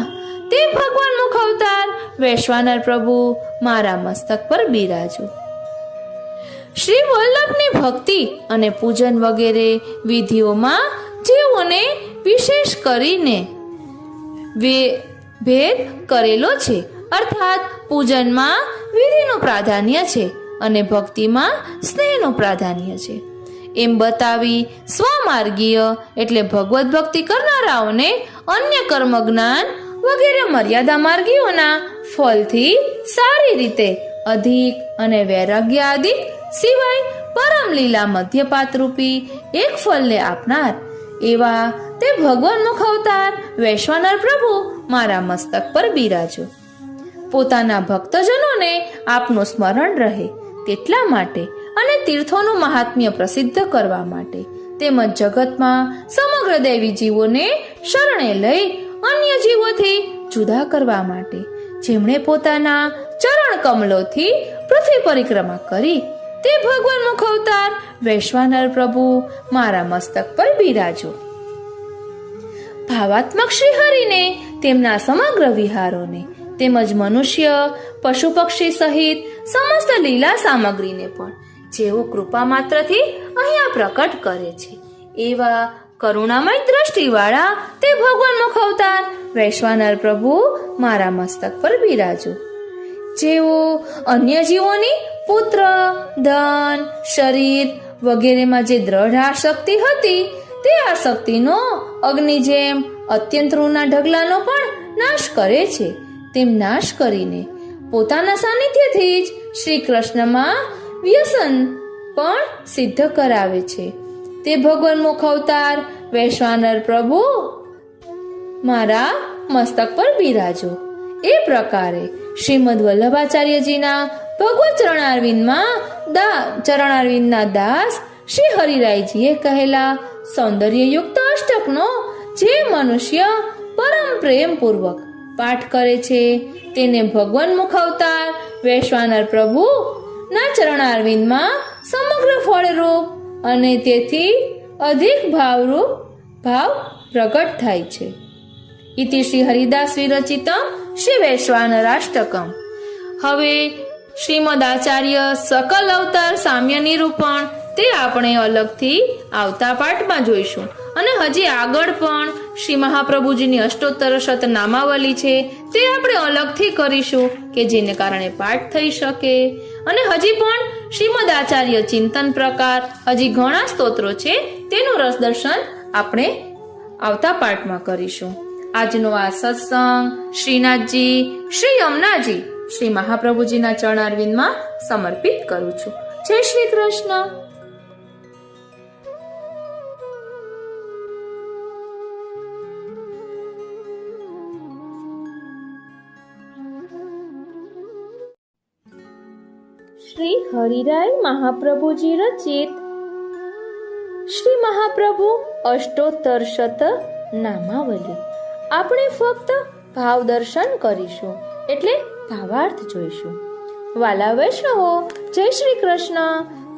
તે ભગવાન મુખ અવતાર વૈશ્વાનર પ્રભુ મારા મસ્તક પર બિરાજો. શ્રી વલ્લભની ભક્તિ અને પૂજન વગેરે વિધિઓમાં જેઓને વિશેષ કરીને ભેદ કરેલો છે અર્થાત પૂજનમાં વિધિનું પ્રાધાન્ય છે અને ભક્તિમાં સ્નેહનું પ્રાધાન્ય છે એમ બતાવી સ્વમાર્ગીય એટલે ભગવત ભક્તિ કરનારાઓને અન્ય કર્મ જ્ઞાન વગેરે મર્યાદા માર્ગીઓના ફળથી સારી રીતે અધિક અને વૈરાગ્ય આદિ સિવાય પરમ લીલા મધ્યપાત રૂપી એક ફળને આપનાર એવા તે ભગવાન મુખ અવતાર વૈશ્વાનર પ્રભુ મારા મસ્તક પર બિરાજો. પોતાના ભક્તજનોને આપનું સ્મરણ રહે તેટલા માટે અને તીર્થોનું મહાત્મ્ય પ્રસિદ્ધ કરવા માટે તેમજ જગતમાં સમગ્ર દૈવી જીવોને શરણે લઈ અન્ય જીવોથી જુદા કરવા માટે, જેમણે પોતાના ચરણ કમલોથી પૃથ્વી પરિક્રમા કરી, તે ભગવાન મુખ અવતાર વૈશ્વાનર પ્રભુ મારા મસ્તક પર બિરાજો. ભાવાત્મક શ્રી હરિને તેમના સમગ્ર વિહારોને તેમજ મનુષ્ય, પશુ પક્ષી સહિત સમસ્ત લીલા સામગ્રીને પણ જેઓ કૃપા માત્રથી અહીંયા પ્રકટ કરે છે, એવા કરુણામય દ્રષ્ટિવાળા તે ભગવાન મુખ અવતાર વૈશ્વાનર પ્રભુ મારા મસ્તક પર બિરાજો. જેઓ અન્ય જીવોની પુત્ર, ધન, શરીર વગેરેમાં જે દ્રઢ આસક્તિ હતી, તે આસક્તિનો અગ્નિ જેમ અત્યંત ઋણના ઢગલાનો પણ નાશ કરે છે, તેમ નાશ કરીને પોતાના સાનિધ્યથી જ શ્રી કૃષ્ણમાં વ્યસન પણ સિદ્ધ કરાવે છે. તે ભગવાન મુખ અવતાર વૈશ્વાનર પ્રભુ મારા મસ્તક પર બિરાજો. એ પ્રકારે શ્રીમદ વલ્લભાચાર્યજીના ભગવત ચરણારવિંદના દાસ શ્રી હરિરાયજીએ કહેલા સૌંદર્યયુક્ત અષ્ટકનો જે મનુષ્ય પરમ પ્રેમ પૂર્વક પાઠ કરે છે, તેને ભગવાન મુખ અવતાર વૈશ્વાનર પ્રભુ ના ચરણારવિંદમાં સમગ્ર ફળરૂપ અને તેથી અધિક ભાવ પ્રગટ થાય છે. ઇતિ શ્રી હરિદાસ વિરચિતમ શ્રી વૈશ્વાનરાષ્ટકમ. હવે શ્રીમદ આચાર્ય સકલ અવતાર સામ્ય નિરૂપણ તે આપણે અલગથી આવતા પાઠમાં જોઈશું. અને હજી આગળ પણ શ્રી મહાપ્રભુજીની અષ્ટોત્તર શત નામાવલી છે, તે આપણે અલગથી કરીશું કે જેને કારણે પાઠ થઈ શકે. અને હજી પણ શ્રીમદ આચાર્ય ચિંતન પ્રકાર હજી ઘણા સ્તોત્રો છે, તેનું રસદર્શન આપણે આવતા પાઠમાં કરીશું. આજનો આ સત્સંગ શ્રીનાથજી, શ્રી યમુનાજી, શ્રી મહાપ્રભુજીના ચરણારવિંદમાં સમર્પિત કરું છું. જય શ્રી કૃષ્ણ. શ્રી હરિરાય મહાપ્રભુજી રચિત શ્રી મહાપ્રભુ અષ્ટોત્તર શત નામાવલી આપણે ફક્ત ભાવ દર્શન કરીશું, એટલે ભાવાર્થ જોઈશું. વાલા વૈષ્ણવો, જય શ્રી કૃષ્ણ.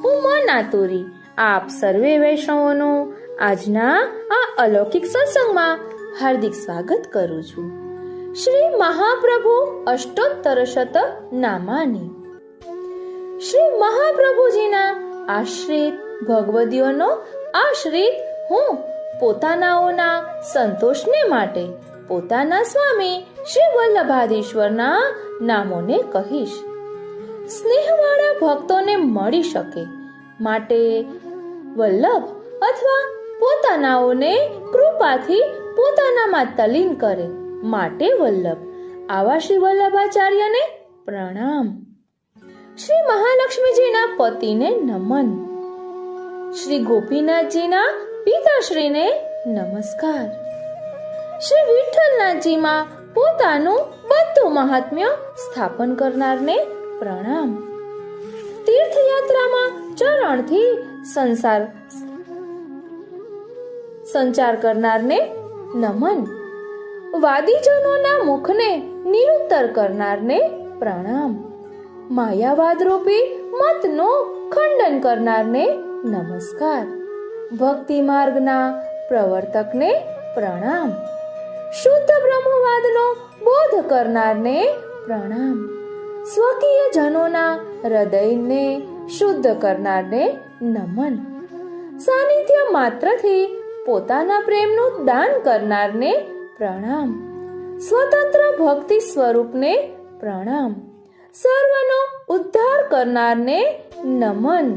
હું મન આતુરી આપ સર્વે વૈષ્ણવોનું આજના આ અલૌકિક સત્સંગમાં હાર્દિક સ્વાગત કરું છું. શ્રી મહાપ્રભુ અષ્ટોત્તર શત નામાની શ્રી મહાપ્રભુજીના આશ્રિત ભગવદીઓનો આશ્રિત હું પોતાનાઓના સંતોષને માટે પોતાના સ્વામી શ્રી વલ્લભાધીશ્વરના નામોને કહીશ. સ્નેહવાળા ભક્તોને મળી શકે માટે વલ્લભ અથવા પોતાનાઓને કૃપાથી પોતાનામાં તલીન કરે માટે વલ્લભ, આવા શ્રી વલ્લભાચાર્યને પ્રણામ. શ્રી મહાલક્ષ્મીજીના પતિને નમન. શ્રી ગોપીનાથજીના પિતાશ્રીને નમસ્કાર. શ્રી વિઠ્ઠલનાથજીમાં પોતાનું બધું મહાત્મ્ય સ્થાપન કરનારને પ્રણામ. તીર્થયાત્રામાં ચરણથી સંચાર કરનારને નમન. વાદીજનોના મુખને નિરુત્તર કરનારને પ્રણામ. માયાવાદ રૂપી મતનો ખંડન કરનારને નમસ્કાર. ભક્તિ માર્ગના પ્રવર્તકને પ્રણામ. શુદ્ધ બ્રહ્મવાદનો બોધ કરનારને પ્રણામ. સ્વકીય જનોના હૃદયને શુદ્ધ કરનારને નમન. સાનિધ્ય માત્રથી પોતાના પ્રેમનું દાન કરનારને પ્રણામ. સ્વતંત્ર ભક્તિ સ્વરૂપને પ્રણામ. સર્વનો ઉદ્ધાર કરનારને નમન.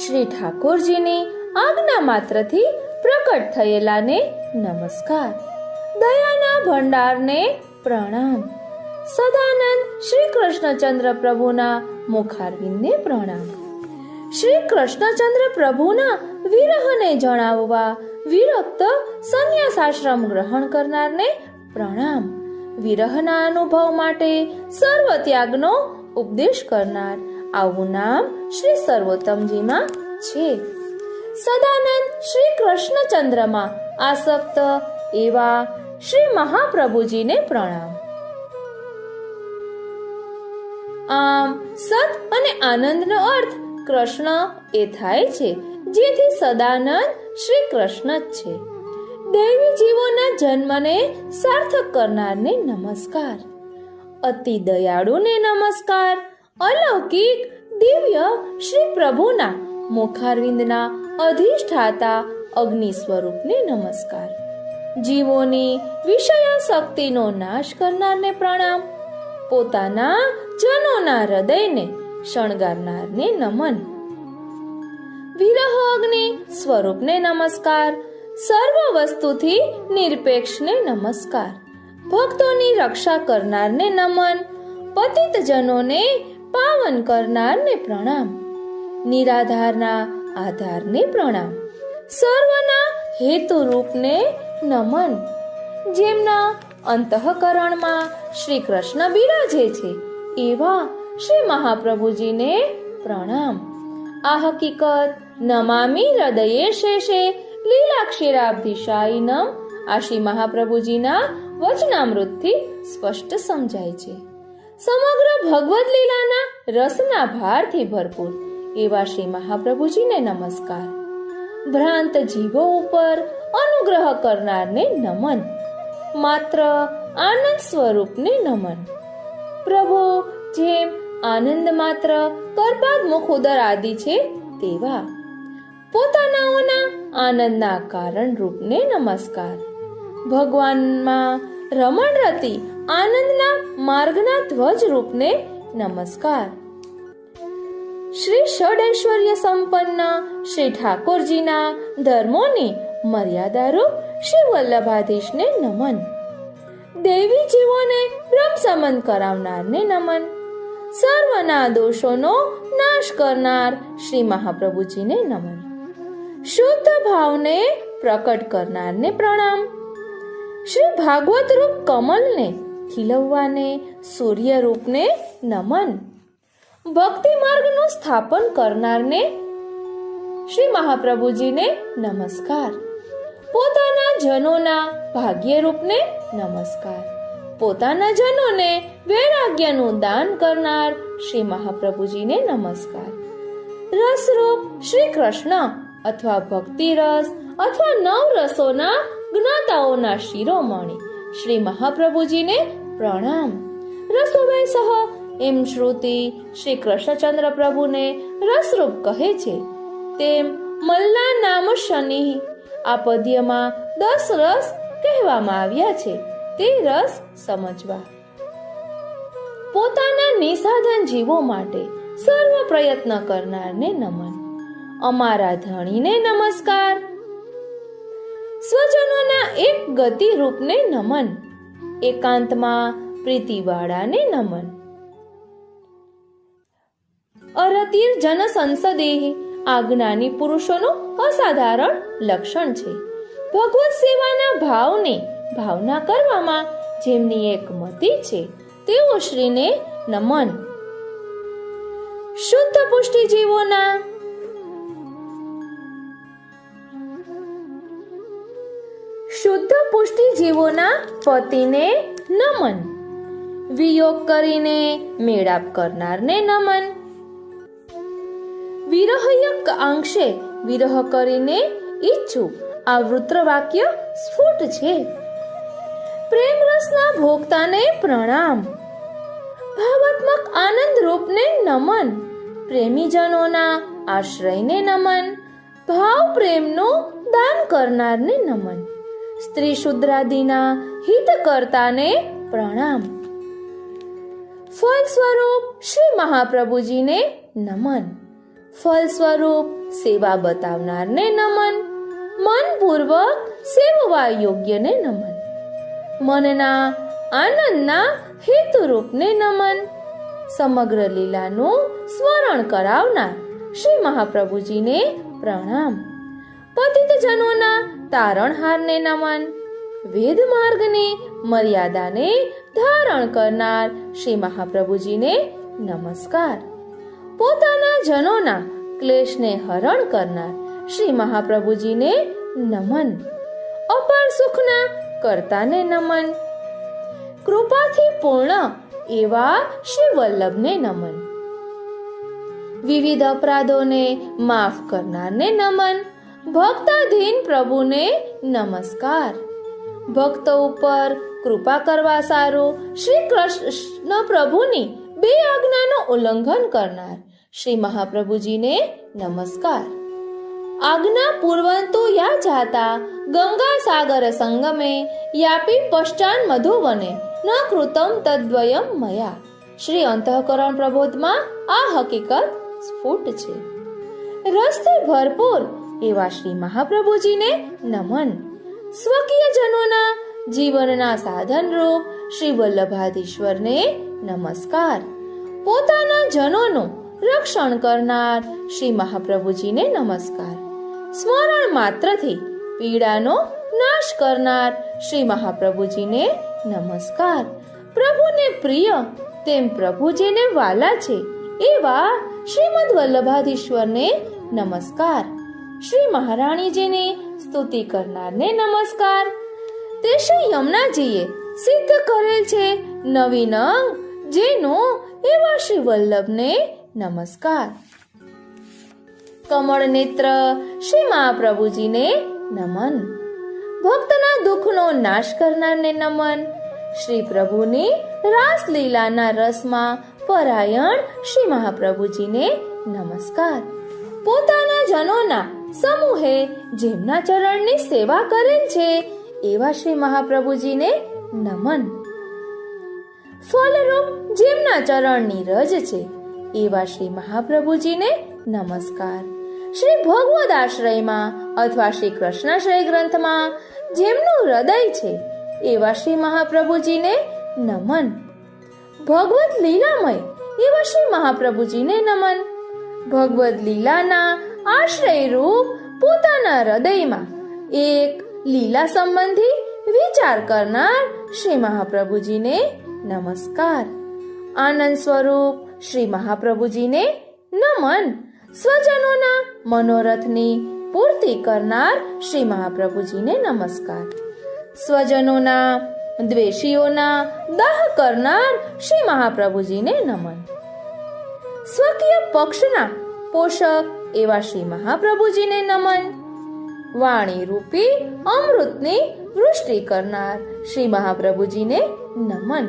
શ્રી ઠાકોરજીની આજ્ઞા માત્રથી પ્રકટ થયેલાને નમસ્કાર. દયાના ભંડારને પ્રણામ. સદાનંદ શ્રી કૃષ્ણચંદ્ર પ્રભુના મુખારવિંદને પ્રણામ. શ્રી કૃષ્ણચંદ્ર પ્રભુના વિરહને જણાવવા વિરક્ત સંન્યાસાશ્રમ ગ્રહણ કરનારને પ્રણામ. વિરહના અનુભવ માટે સર્વ ત્યાગનો ઉપદેશ કરનાર, આવું નામ શ્રી સર્વોત્તમજીમાં છે. સદાનંદ શ્રી કૃષ્ણચંદ્રમાં આસક્ત એવા શ્રી મહાપ્રભુજીને પ્રણામ. આમ સત અને આનંદનો અર્થ કૃષ્ણ એ થાય છે, જેથી સદાનંદ શ્રી કૃષ્ણ જ છે. દૈવી જીવોના જન્મને સાર્થક કરનારને નમસ્કાર. અતિ દયાળુને નમસ્કાર. અલૌકિક દિવ્ય શ્રી પ્રભુના મુખારવિંદના અધિષ્ઠાતા અગ્નિ સ્વરૂપને નમસ્કાર. જીવોની વિષયાસક્તિનો નાશ કરનારને પ્રણામ. પોતાના જનોના હૃદયને શણગારનારને નમન. વિરહ અગ્નિ સ્વરૂપને નમસ્કાર. સર્વ વસ્તુથી નિરપેક્ષને નમસ્કાર. ભક્તોની રક્ષા કરનારને નમન. પતિત જનોને પાવન કરનારને પ્રણામ. નિરાધારના આધારને પ્રણામ. સર્વના હેતુ રૂપને નમન. જેમના અંતઃકરણમાં શ્રી કૃષ્ણ બિરાજે છે એવા શ્રી મહાપ્રભુજીને પ્રણામ. આ હકીકત નમામી હૃદયે શેષે લીલાક્ષીરાબ્ધિશાયિનમ આ શ્રી મહાપ્રભુજીના વચનામૃતથી સ્પષ્ટ સમજાય છે. સમગ્ર ભગવદ લીલાના રસના ભારથી ભરપૂર એવા શ્રી મહાપ્રભુજીને નમસ્કાર. ભ્રાંત જીવો ઉપર અનુગ્રહ કરનારને નમન. માત્ર આનંદ સ્વરૂપને નમન. પ્રભુ જેમ આનંદ માત્ર કરપાદ મુખ ઉદર આદિ છે તેવા પોતાનાઓના આનંદના કારણ રૂપને નમસ્કાર. ભગવાનમાં રમણ રતી આનંદના માર્ગના ધ્વજ રૂપને નમસ્કાર. શ્રી ષડૈશ્વર્ય સંપન્ન શ્રી ઠાકોરજીના ધર્મોની મર્યાદારૂપ શ્રી વલ્લભાધીશને નમન. દેવી જીવોને બ્રહ્મ સમન કરાવનારને નમન. સર્વના દોષોનો નાશ કરનાર શ્રી મહાપ્રભુજીને નમન. શુદ્ધ ભાવને પ્રકટ કરનારને પ્રણામ. શ્રી ભાગવત રૂપ કમલને ખીલવવાને સૂર્ય રૂપને નમન. ભક્તિ માર્ગનું સ્થાપન કરનારને શ્રી મહાપ્રભુજીને નમસ્કાર. પોતાના જનોના ભાગ્ય રૂપને નમસ્કાર. પોતાના જનોને વૈરાગ્યનું દાન કરનાર શ્રી મહાપ્રભુજીને નમસ્કાર. રસરૂપ શ્રી કૃષ્ણ અથવા ભક્તિ રસ અથવા નવ રસોના જ્ઞાતાઓના શિરોમણી શ્રી મહાપ્રભુજીને પ્રણામ. રસોવૈ સહ એમ શ્રુતિ શ્રી કૃષ્ણચંદ્ર પ્રભુને રસરૂપ કહે છે, તેમ મલ્લા નામ શનિ આ પદ્યમાં 10 રસ કહેવામાં આવ્યા છે. તે રસ સમજવા. પોતાના નિસાધન જીવો માટે સર્વ પ્રયત્ન કરનારને નમન. અમારા ધણીને નમસ્કાર. સ્વજનોના એક ગતિ રૂપને નમન. એકાંતમાં પ્રીતિવાળાને નમન. અરતિર જન સંસદેહ આ જ્ઞાની પુરુષોનું અસાધારણ લક્ષણ છે. ભગવત સેવાના ભાવને ભાવના કરવામાં જેમની એક મતિ છે તેઓ શ્રીને નમન. શુદ્ધ પુષ્ટિ જીવોના પતિને નમન. વિયોગ કરીને મેળાપ કરનારને નમન. વિરહયક આંક્ષે વિરહ કરીને ઈચ્છું આ વૃત્ર વાક્ય સ્ફુટ છે. પ્રેમ રસના ભોગતાને પ્રણામ. ભાવાત્મક આનંદ રૂપને નમન. પ્રેમીજનોના આશ્રયને નમન. ભાવ પ્રેમનું દાન કરનારને નમન. સ્ત્રી શુદ્રાદિના હિત કરતાને પ્રણામ. ફળ સ્વરૂપ શ્રી મહાપ્રભુજીને નમન. ફળ સ્વરૂપ સેવા બતાવનારને નમન. મનપૂર્વક સેવવા યોગ્યને નમન. મનના આનંદના હેતુરૂપને નમન. સમગ્ર લીલાનું સ્મરણ કરાવનાર શ્રી મહાપ્રભુજીને પ્રણામ. પતિત જનોના તારણહારને નમન. વેદ માર્ગની મર્યાદાને ધારણ કરનાર શ્રી મહાપ્રભુજીને નમસ્કાર. પોતાના જનોના ક્લેશને હરણ કરનાર શ્રી મહાપ્રભુજીને નમન. અપાર સુખના કર્તાને નમન. કૃપાથી પૂર્ણ એવા શ્રી વલ્લભને નમન. વિવિધ અપરાધોને માફ કરનારને નમન. ભક્તાધીન પ્રભુને નમસ્કાર. ભક્તો ઉપર કૃપા કરવા સારું શ્રી કૃષ્ણ પ્રભુની 2 આજ્ઞાનું ઉલ્લંઘન કરનાર શ્રી મહાપ્રભુજીને નમસ્કાર. આજ્ઞા પૂર્વંતુ યા જાતા ગંગા સાગર સંગમે યાપી પશ્ચાન મધુવને ન કૃતમ તદ્વયમ મયા. શ્રી અંતઃકરણ પ્રબોધમાં આ હકીકત સ્ફુટ છે. રસથી ભરપૂર એવા શ્રી મહાપ્રભુજીને નમન. સ્વકીય જનોના જીવનના સાધન રૂપ શ્રી વલ્લભાધીશ્વરને નમસ્કાર. પોતાના જનોનું રક્ષણ કરનાર શ્રી મહાપ્રભુજીને નમસ્કાર. સ્મરણ માત્રથી પીડાનો નાશ કરનાર શ્રી મહાપ્રભુજીને નમસ્કાર. પ્રભુને પ્રિય તેમ પ્રભુ જેને વાલા છે એવા શ્રીમદ વલ્લભાધીશ્વરને નમસ્કાર. શ્રી મહારાણીજીની સ્તુતિ કરનારને નમસ્કાર. તે શ્રી યમુનાજીએ સિદ્ધ કરેલ છે નવીન અંગ જેનો એવા શ્રી વલ્લભને નમસ્કાર. કમળ નેત્ર શ્રી મહાપ્રભુજીને નમન. ભક્તના દુઃખનો નાશ કરનારને નમન. શ્રી પ્રભુની રાસલીલાના રસમાં પરાયણ શ્રી મહાપ્રભુજીને નમસ્કાર. પોતાના જનોના સમૂહે જેમના ચરણની સેવા કરેલ છે એવા શ્રી મહાપ્રભુજીને નમન. ફલરૂપ જેમના ચરણની રજ છે એવા શ્રી મહાપ્રભુજીને નમસ્કાર. શ્રી ભગવદ આશ્રયમાં અથવા શ્રી કૃષ્ણાશ્રય ગ્રંથમાં જેમનું હૃદય છે એવા શ્રી મહાપ્રભુજીને નમન. ભગવદ લીલામય એવા શ્રી મહાપ્રભુજીને નમન. ભગવદ લીલાના આશ્રય રૂપ પોતાના હૃદયમાં એક લીલા સંબંધી વિચાર કરનાર શ્રી મહાપ્રભુજીને નમસ્કાર. આનંદ સ્વરૂપ શ્રી મહાપ્રભુજીને નમન. સ્વજનોના મનોરથની પૂર્તિ કરનાર શ્રી મહાપ્રભુજીને નમસ્કાર. સ્વજનોના દ્વેષીઓના દાહ કરનાર શ્રી મહાપ્રભુજીને નમન. સ્વકીય પક્ષના પોષક એવા શ્રી મહાપ્રભુજીને નમન. વાણી રૂપી અમૃતની વૃષ્ટિ કરનાર શ્રી મહાપ્રભુજીને નમન.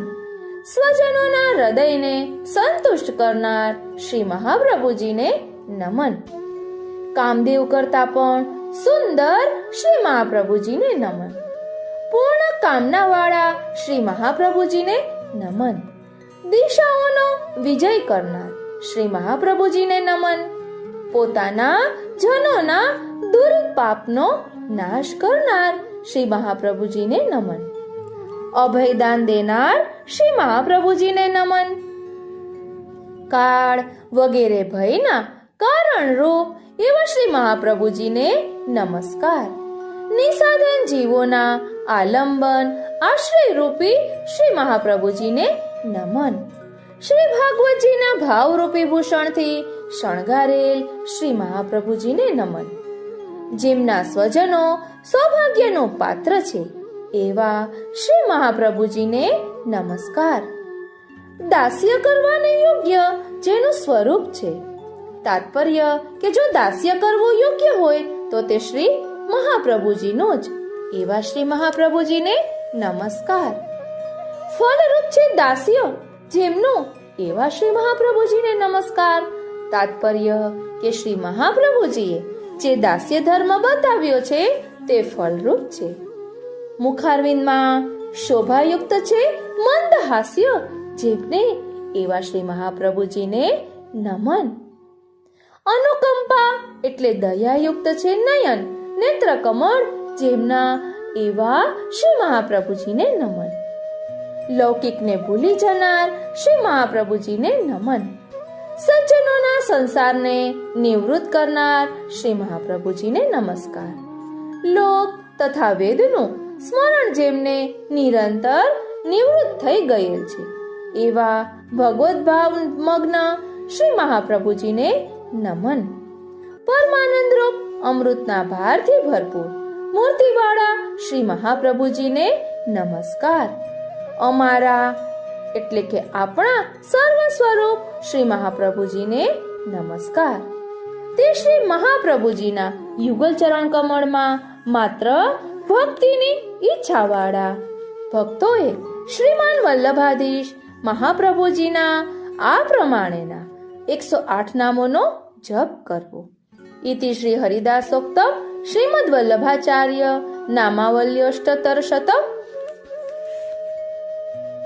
સ્વજનોના હૃદયને સંતુષ્ટ કરનાર શ્રી મહાપ્રભુજીને નમન. કામદેવ કરતા પણ સુંદર શ્રી મહાપ્રભુજીને નમન. પૂર્ણ કામના વાળા શ્રી મહાપ્રભુજીને નમન. દિશાઓનો વિજય કરનાર શ્રી મહાપ્રભુજીને નમન. પોતાના જનોના દુર્પાપનો નાશ કરનાર શ્રી મહાપ્રભુજીને નમન. અભયદાન દેનાર શ્રી મહાપ્રભુજીને નમન. કાળ વગેરે ભયના કારણ રૂપ એવા શ્રી મહાપ્રભુજીને નમસ્કાર. નિસાધન જીવોના આલંબન આશ્રય રૂપી શ્રી મહાપ્રભુજીને નમન. શ્રી ભાગવતજીના ભાવરૂપી ભૂષણથી શણગારેલ શ્રી મહાપ્રભુજીને નમન. જેમના સ્વજનો સૌભાગ્યનો પાત્ર છે એવા શ્રી મહાપ્રભુજીને નમસ્કાર. દાસ્ય કરવાને યોગ્ય જેનું સ્વરૂપ છે. તાત્પર્ય કે જો દાસ્ય કરવું યોગ્ય હોય તો તે શ્રી મહાપ્રભુજીનો જ એવા શ્રી મહાપ્રભુજીને નમસ્કાર. ફલરૂપ છે દાસ્ય જેમનું એવા શ્રી મહાપ્રભુજીને નમસ્કાર. તાત્પર્ય કે શ્રી મહાપ્રભુજીએ જે દાસ્ય ધર્મ બતાવ્યો છે તે ફલરૂપ છે. મુખારવિંદમાં શોભાયુક્ત છે મંદ હાસ્ય જેમને એવા શ્રી મહાપ્રભુજીને નમન. અનુકંપા એટલે દયાયુક્ત છે નયન નેત્ર કમળ જેમના એવા શ્રી મહાપ્રભુજીને નમન. લૌકિકને ભૂલી જનાર શ્રી મહાપ્રભુજીને નમન. સજ્જનોના સંસારને નિવૃત્ત કરનાર શ્રી મહાપ્રભુજીને નમસ્કાર. લોક તથા વેદનું સ્મરણ જેમને નિરંતર નિવૃત્ત થઈ ગયેલ છે એવા ભગવદ ભાવ મગ્ન શ્રી મહાપ્રભુજીને નમન. પરમાનંદ રૂપ અમૃતના ભારથી ભરપૂર મૂર્તિવાળા શ્રી મહાપ્રભુજીને નમસ્કાર. અમારા એટલે કે આપણા સર્વ સ્વરૂપ શ્રી મહાપ્રભુજીને નમસ્કાર. તે શ્રી મહાપ્રભુજીના યુગલ ચરણ કમળમાં માત્ર ભક્તિની ઈચ્છાવાળા ભક્તોએ શ્રીમાન વલ્લભાધીશ મહાપ્રભુજીના આ પ્રમાણેના 108 નામોનો જપ કરવો. ઇતિ શ્રી હરિદાસોક્તમ શ્રીમદ વલ્લભાચાર્ય નામાવલ્યોષ્ટતર શતમ.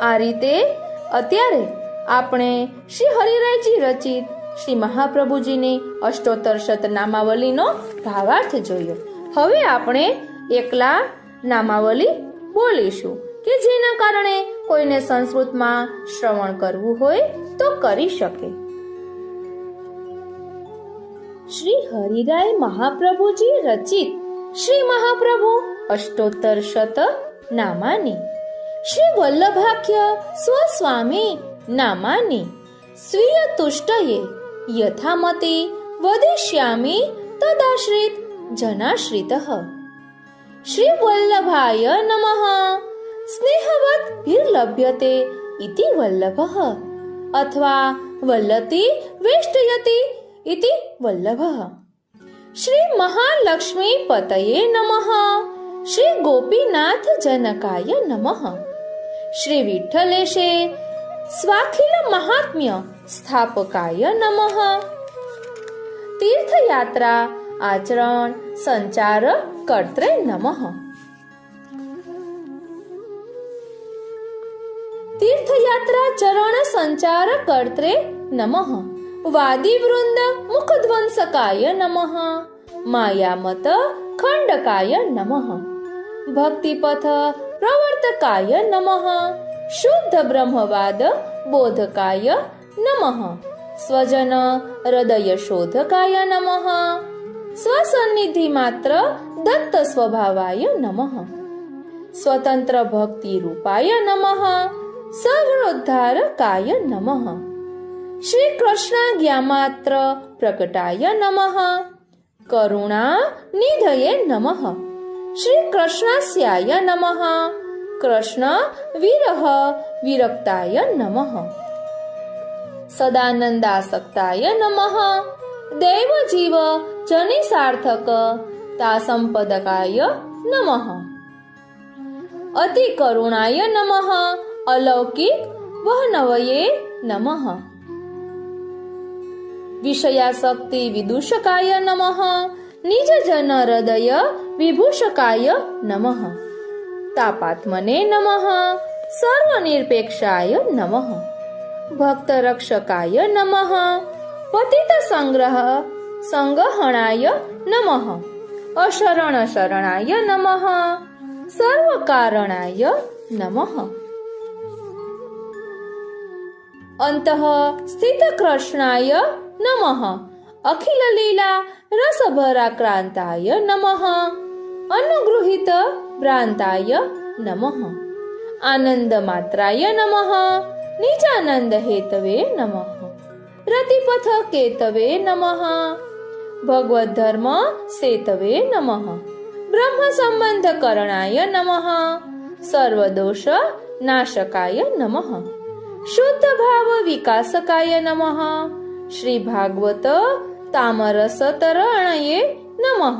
આ રીતે અત્યારે આપણે શ્રી હરિરાયજી રચિત શ્રી મહાપ્રભુજીની અષ્ટોત્તર શત નામાવલીનો ભાવાર્થ જોયો. હવે આપણે એકલા નામાવલી બોલીશું કે જેના કારણે કોઈને સંસ્કૃતમાં શ્રવણ કરવું હોય તો કરી શકે. શ્રી હરિરાય મહાપ્રભુજી રચિત શ્રી મહાપ્રભુ અષ્ટોત્તર શત નામાની શ્રી વલ્લભાખ્ય સ્વસ્વામી નામાની સ્વીય તુષ્ટયે યથામતિ વદિષ્યામિ તદાશ્રિત જનાશ્રિતઃ. શ્રી વલ્લભાય નમઃ સ્નેહવત ભીર્લભ્યતે ઇતિ વલ્લભઃ અથવા વલ્લતી વેષ્ટયતિ ઇતિ વલ્લભઃ. શ્રી મહાલક્ષ્મી પતયે નમઃ શ્રી ગોપીનાથ જનકાય નમઃ. શ્રી વિઠ્ઠલેશે સ્વાખિલ મહાત્મ્ય સ્થાપકાય નમઃ. તીર્થયાત્રા આચરણ સંચાર કર્ત્રે નમઃ. તીર્થયાત્રા ચરણ સંચાર કર્ત્રે નમઃ. વાદી વૃંદ મુખધ્વંસકાય નમઃ. માયામત ખંડકાય નમઃ. ભક્તિપથ પ્રવર્તકાય નમઃ. શુદ્ધ બ્રહ્મવાદ બોધકાય નમઃ. સ્વજન હૃદય શોધકાય નમઃ. સ્વસન્નિધિ માત્ર દત્ત સ્વભાવાય નમઃ. સ્વતંત્ર ભક્તિ રૂપાય નમઃ. સર્વોદ્ધારકાય નમઃ. શ્રી કૃષ્ણાજ્ઞા માત્ર પ્રકટાય નમઃ. કરુણા નિધયે નમઃ. શ્રી કૃષ્ણાસ્યાય નમઃ. કૃષ્ણ વિરહ વિરક્તાય નમઃ. સદાનંદાસક્તાય નમઃ. દૈવ જીવ જનિ સાર્થક તા સંપદકાય નમઃ. અતિ કરુણાય નમઃ. અલૌકિક વહનવયે નમઃ. વિષયાસક્તિ વિદૂષકાય નમઃ. નિજ જન હૃદય વિભૂષકાય નમઃ. તાપાત્મને નમઃ. સર્વનિરપેક્ષાય નમઃ. ભક્ત રક્ષકાય નમઃ. પતિત સંગ્રહ સંગહણાય નમઃ. અશરણ શરણાય નમઃ. સર્વકારણાય નમઃ. અંતઃ સ્થિત કૃષ્ણાય નમઃ. અખિલ લીલા રસભરાક્રાંતાય નમઃ. અનુગૃહિત ભ્રાંતાય નમઃ. આનંદ માત્રાય નમઃ. નિજાનંદ હેતવે નમઃ. રતિપથ કેતવે નમઃ. ભગવદ ધર્મ સેતવે નમઃ. બ્રહ્મ સંબંધ કરણાય નમઃ. સર્વદોષ નાશકાય નમઃ. શુદ્ધ ભાવ વિકાસકાય નમઃ. શ્રી ભાગવત તામરસ તરણયે નમઃ.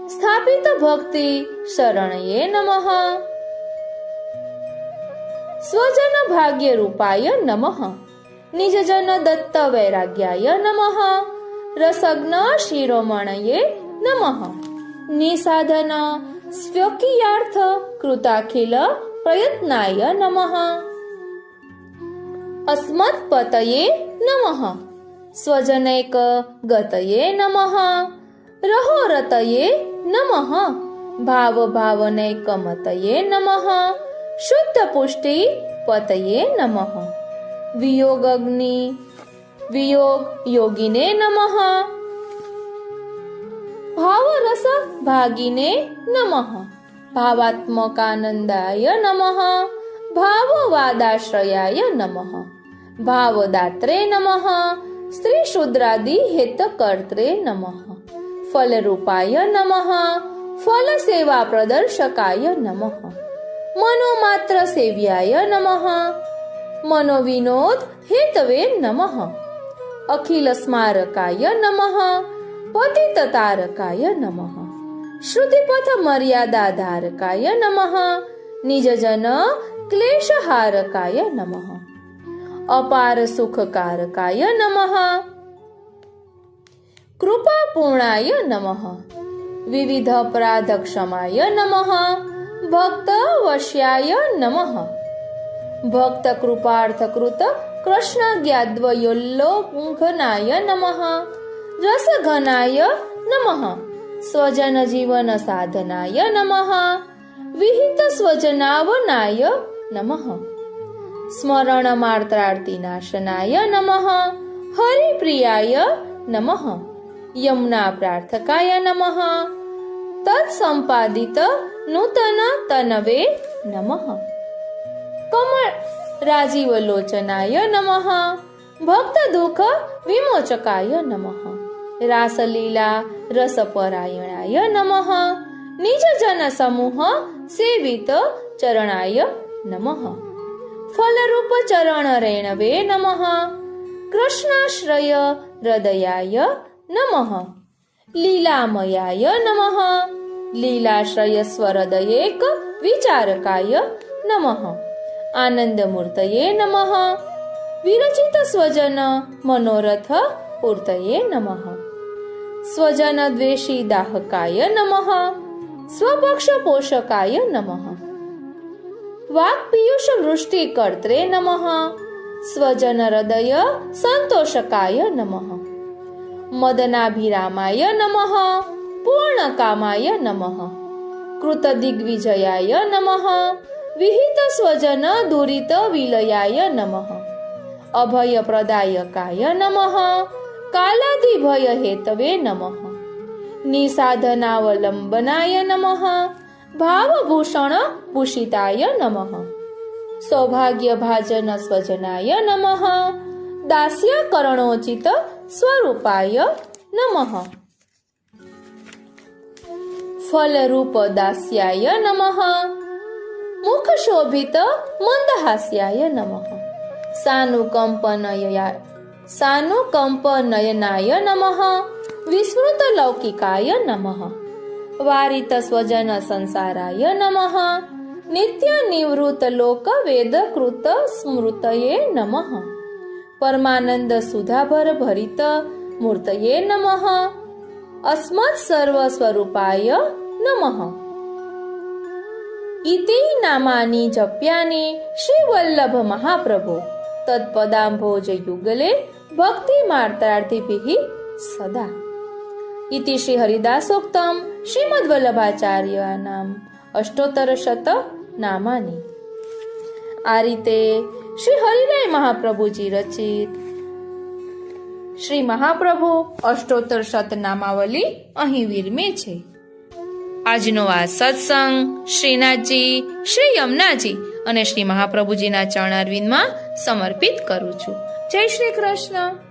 સ્થાપિત ભક્તિ શરણયે નમઃ. સ્વજન ભાગ્ય રૂપાય નમઃ. નિજજન દત્ત વૈરાગ્યાય નમઃ. રસજ્ઞ શિરોમણયે નમઃ. નિસાધન સ્વકીયાર્થ કૃતાખિલ પ્રયત્નાય નમઃ. અસ્મત્પતયે નમઃ. સ્વજનૈક ગતયે નમઃ. રહોરતયે નમઃ. ભાવ ભાવનૈકમતયે નમઃ. શુદ્ધ પુષ્ટિ પતયે નમઃ. વિયોગગ્નિ વિયોગ યોગિને નમઃ. ભાવરસ ભાગિને નમઃ. ભાવાત્મકાનંદાય નમઃ. ભાવવાદાશ્રયાય નમઃ. ભાવદાત્રે નમઃ. સ્ત્રી શુદ્રાદિ હેત કર્ત્રે નમઃ ફલરૂપાય નમઃ ફલ સેવા પ્રદર્શકાય નમઃ મનોમાત્ર સેવ્યાય નમઃ મનોવિનોદ હેતવે નમઃ અખિલ સ્મારકાય નમઃ પતિત તારકાય નમઃ શ્રુતિપથ મર્યાદાધારકાય નમઃ નિજજન ક્લેશહારકાય નમઃ અપાર સુખકારકાય નમઃ કૃપાપૂર્ણાય નમઃ વિવિધ અપરાધ ક્ષમાય નમઃ ભક્ત વશ્યાય નમઃ ભક્ત કૃપાર્થ કૃત કૃષ્ણ જ્ઞાદ્વયોલ્લોઘનાય નમઃ રસઘનાય નમઃ સ્વજન જીવન સાધનાય નમઃ વિહિત સ્વજનાવનાય નમઃ સ્મરણ માત્રાર્થી નાશનાય નમઃ હરિપ્રિયાય નમઃ યમુના પ્રાર્થકાય નમઃ તત્સંપાદિત નૂતન તનવે નમઃ કમળ રાજીવલોચનાય નમઃ ભક્ત દુઃખ વિમોચકાય નમઃ રાસલીલા રસપરાયણાય નમઃ નિજજન સમૂહ સેવિત ચરણાય નમઃ ફલરૂપ ચરણ રેણવે નમઃ કૃષ્ણાશ્રય હૃદયાય નમઃ લીલામયાય નમઃ લીલાશ્રય સ્વરદયેક વિચારકાય નમઃ આનંદમૂર્તયે નમઃ વિરચિત સ્વજન મનોરથ પૂર્તયે નમઃ સ્વજન દ્વેષી દાહકાય નમઃ સ્વપક્ષ પોષકાય નમઃ વાક પિયુષ વૃષ્ટિ કર્ત્રે નમઃ સ્વજન હૃદય સંતોષકાય નમઃ મદનાભિરામાય નમઃ પૂર્ણકામાય નમઃ કૃત દિગ્વિજયાય નમઃ વિહિત સ્વજન દુરિત વિલયાય નમઃ અભય પ્રદાયકાય નમઃ કાલાધિભય હેતવે નમઃ નિસાધનાવલંબનાય નમઃ ભાવભૂષણ ભૂષિતાય નમઃ સૌભાગ્ય ભાજન સ્વજનાય નમઃ દાસ્ય કરણોચિત સ્વરૂપાય નમઃ ફલરૂપ દાસ્યાય નમઃ મુખ શોભિત મંદહાસ્યાય નમઃ સાનુકંપનયનાય નમઃ વિસ્મૃત લૌકિકાય નમઃ વારિત સ્વજન સંસારાય નમઃ નિત્ય નિવૃત્ત લોક વેદ કૃત સ્મૃતયે નમઃ પરમાનંદ સુધાભર ભરિત મૂર્તયે નમઃ અસ્મत् સર્વ સ્વરૂપાય નમઃ ઇતિ નામાની જપ્યાની શ્રી વલ્લભ મહાપ્રભો તત્પદાંભોજ યુગલે ભક્તિ માર્તાર્થિભિઃ સદા ઇતિ શ્રી હરિદાસોક્તમ શ્રીમદ વલ્લભાચાર્યનામ અષ્ટોત્તર શત નામાની. આ રીતે શ્રી હરિરાય મહાપ્રભુજી રચિત શ્રી મહાપ્રભુ અષ્ટોત્તર શત નામાવલી અહીં વિરમે છે. આજનો આ સત્સંગ શ્રીનાથજી, શ્રી યમુનાજી અને શ્રી મહાપ્રભુજીના ચરણારવિંદમાં સમર્પિત કરું છું. જય શ્રી કૃષ્ણ.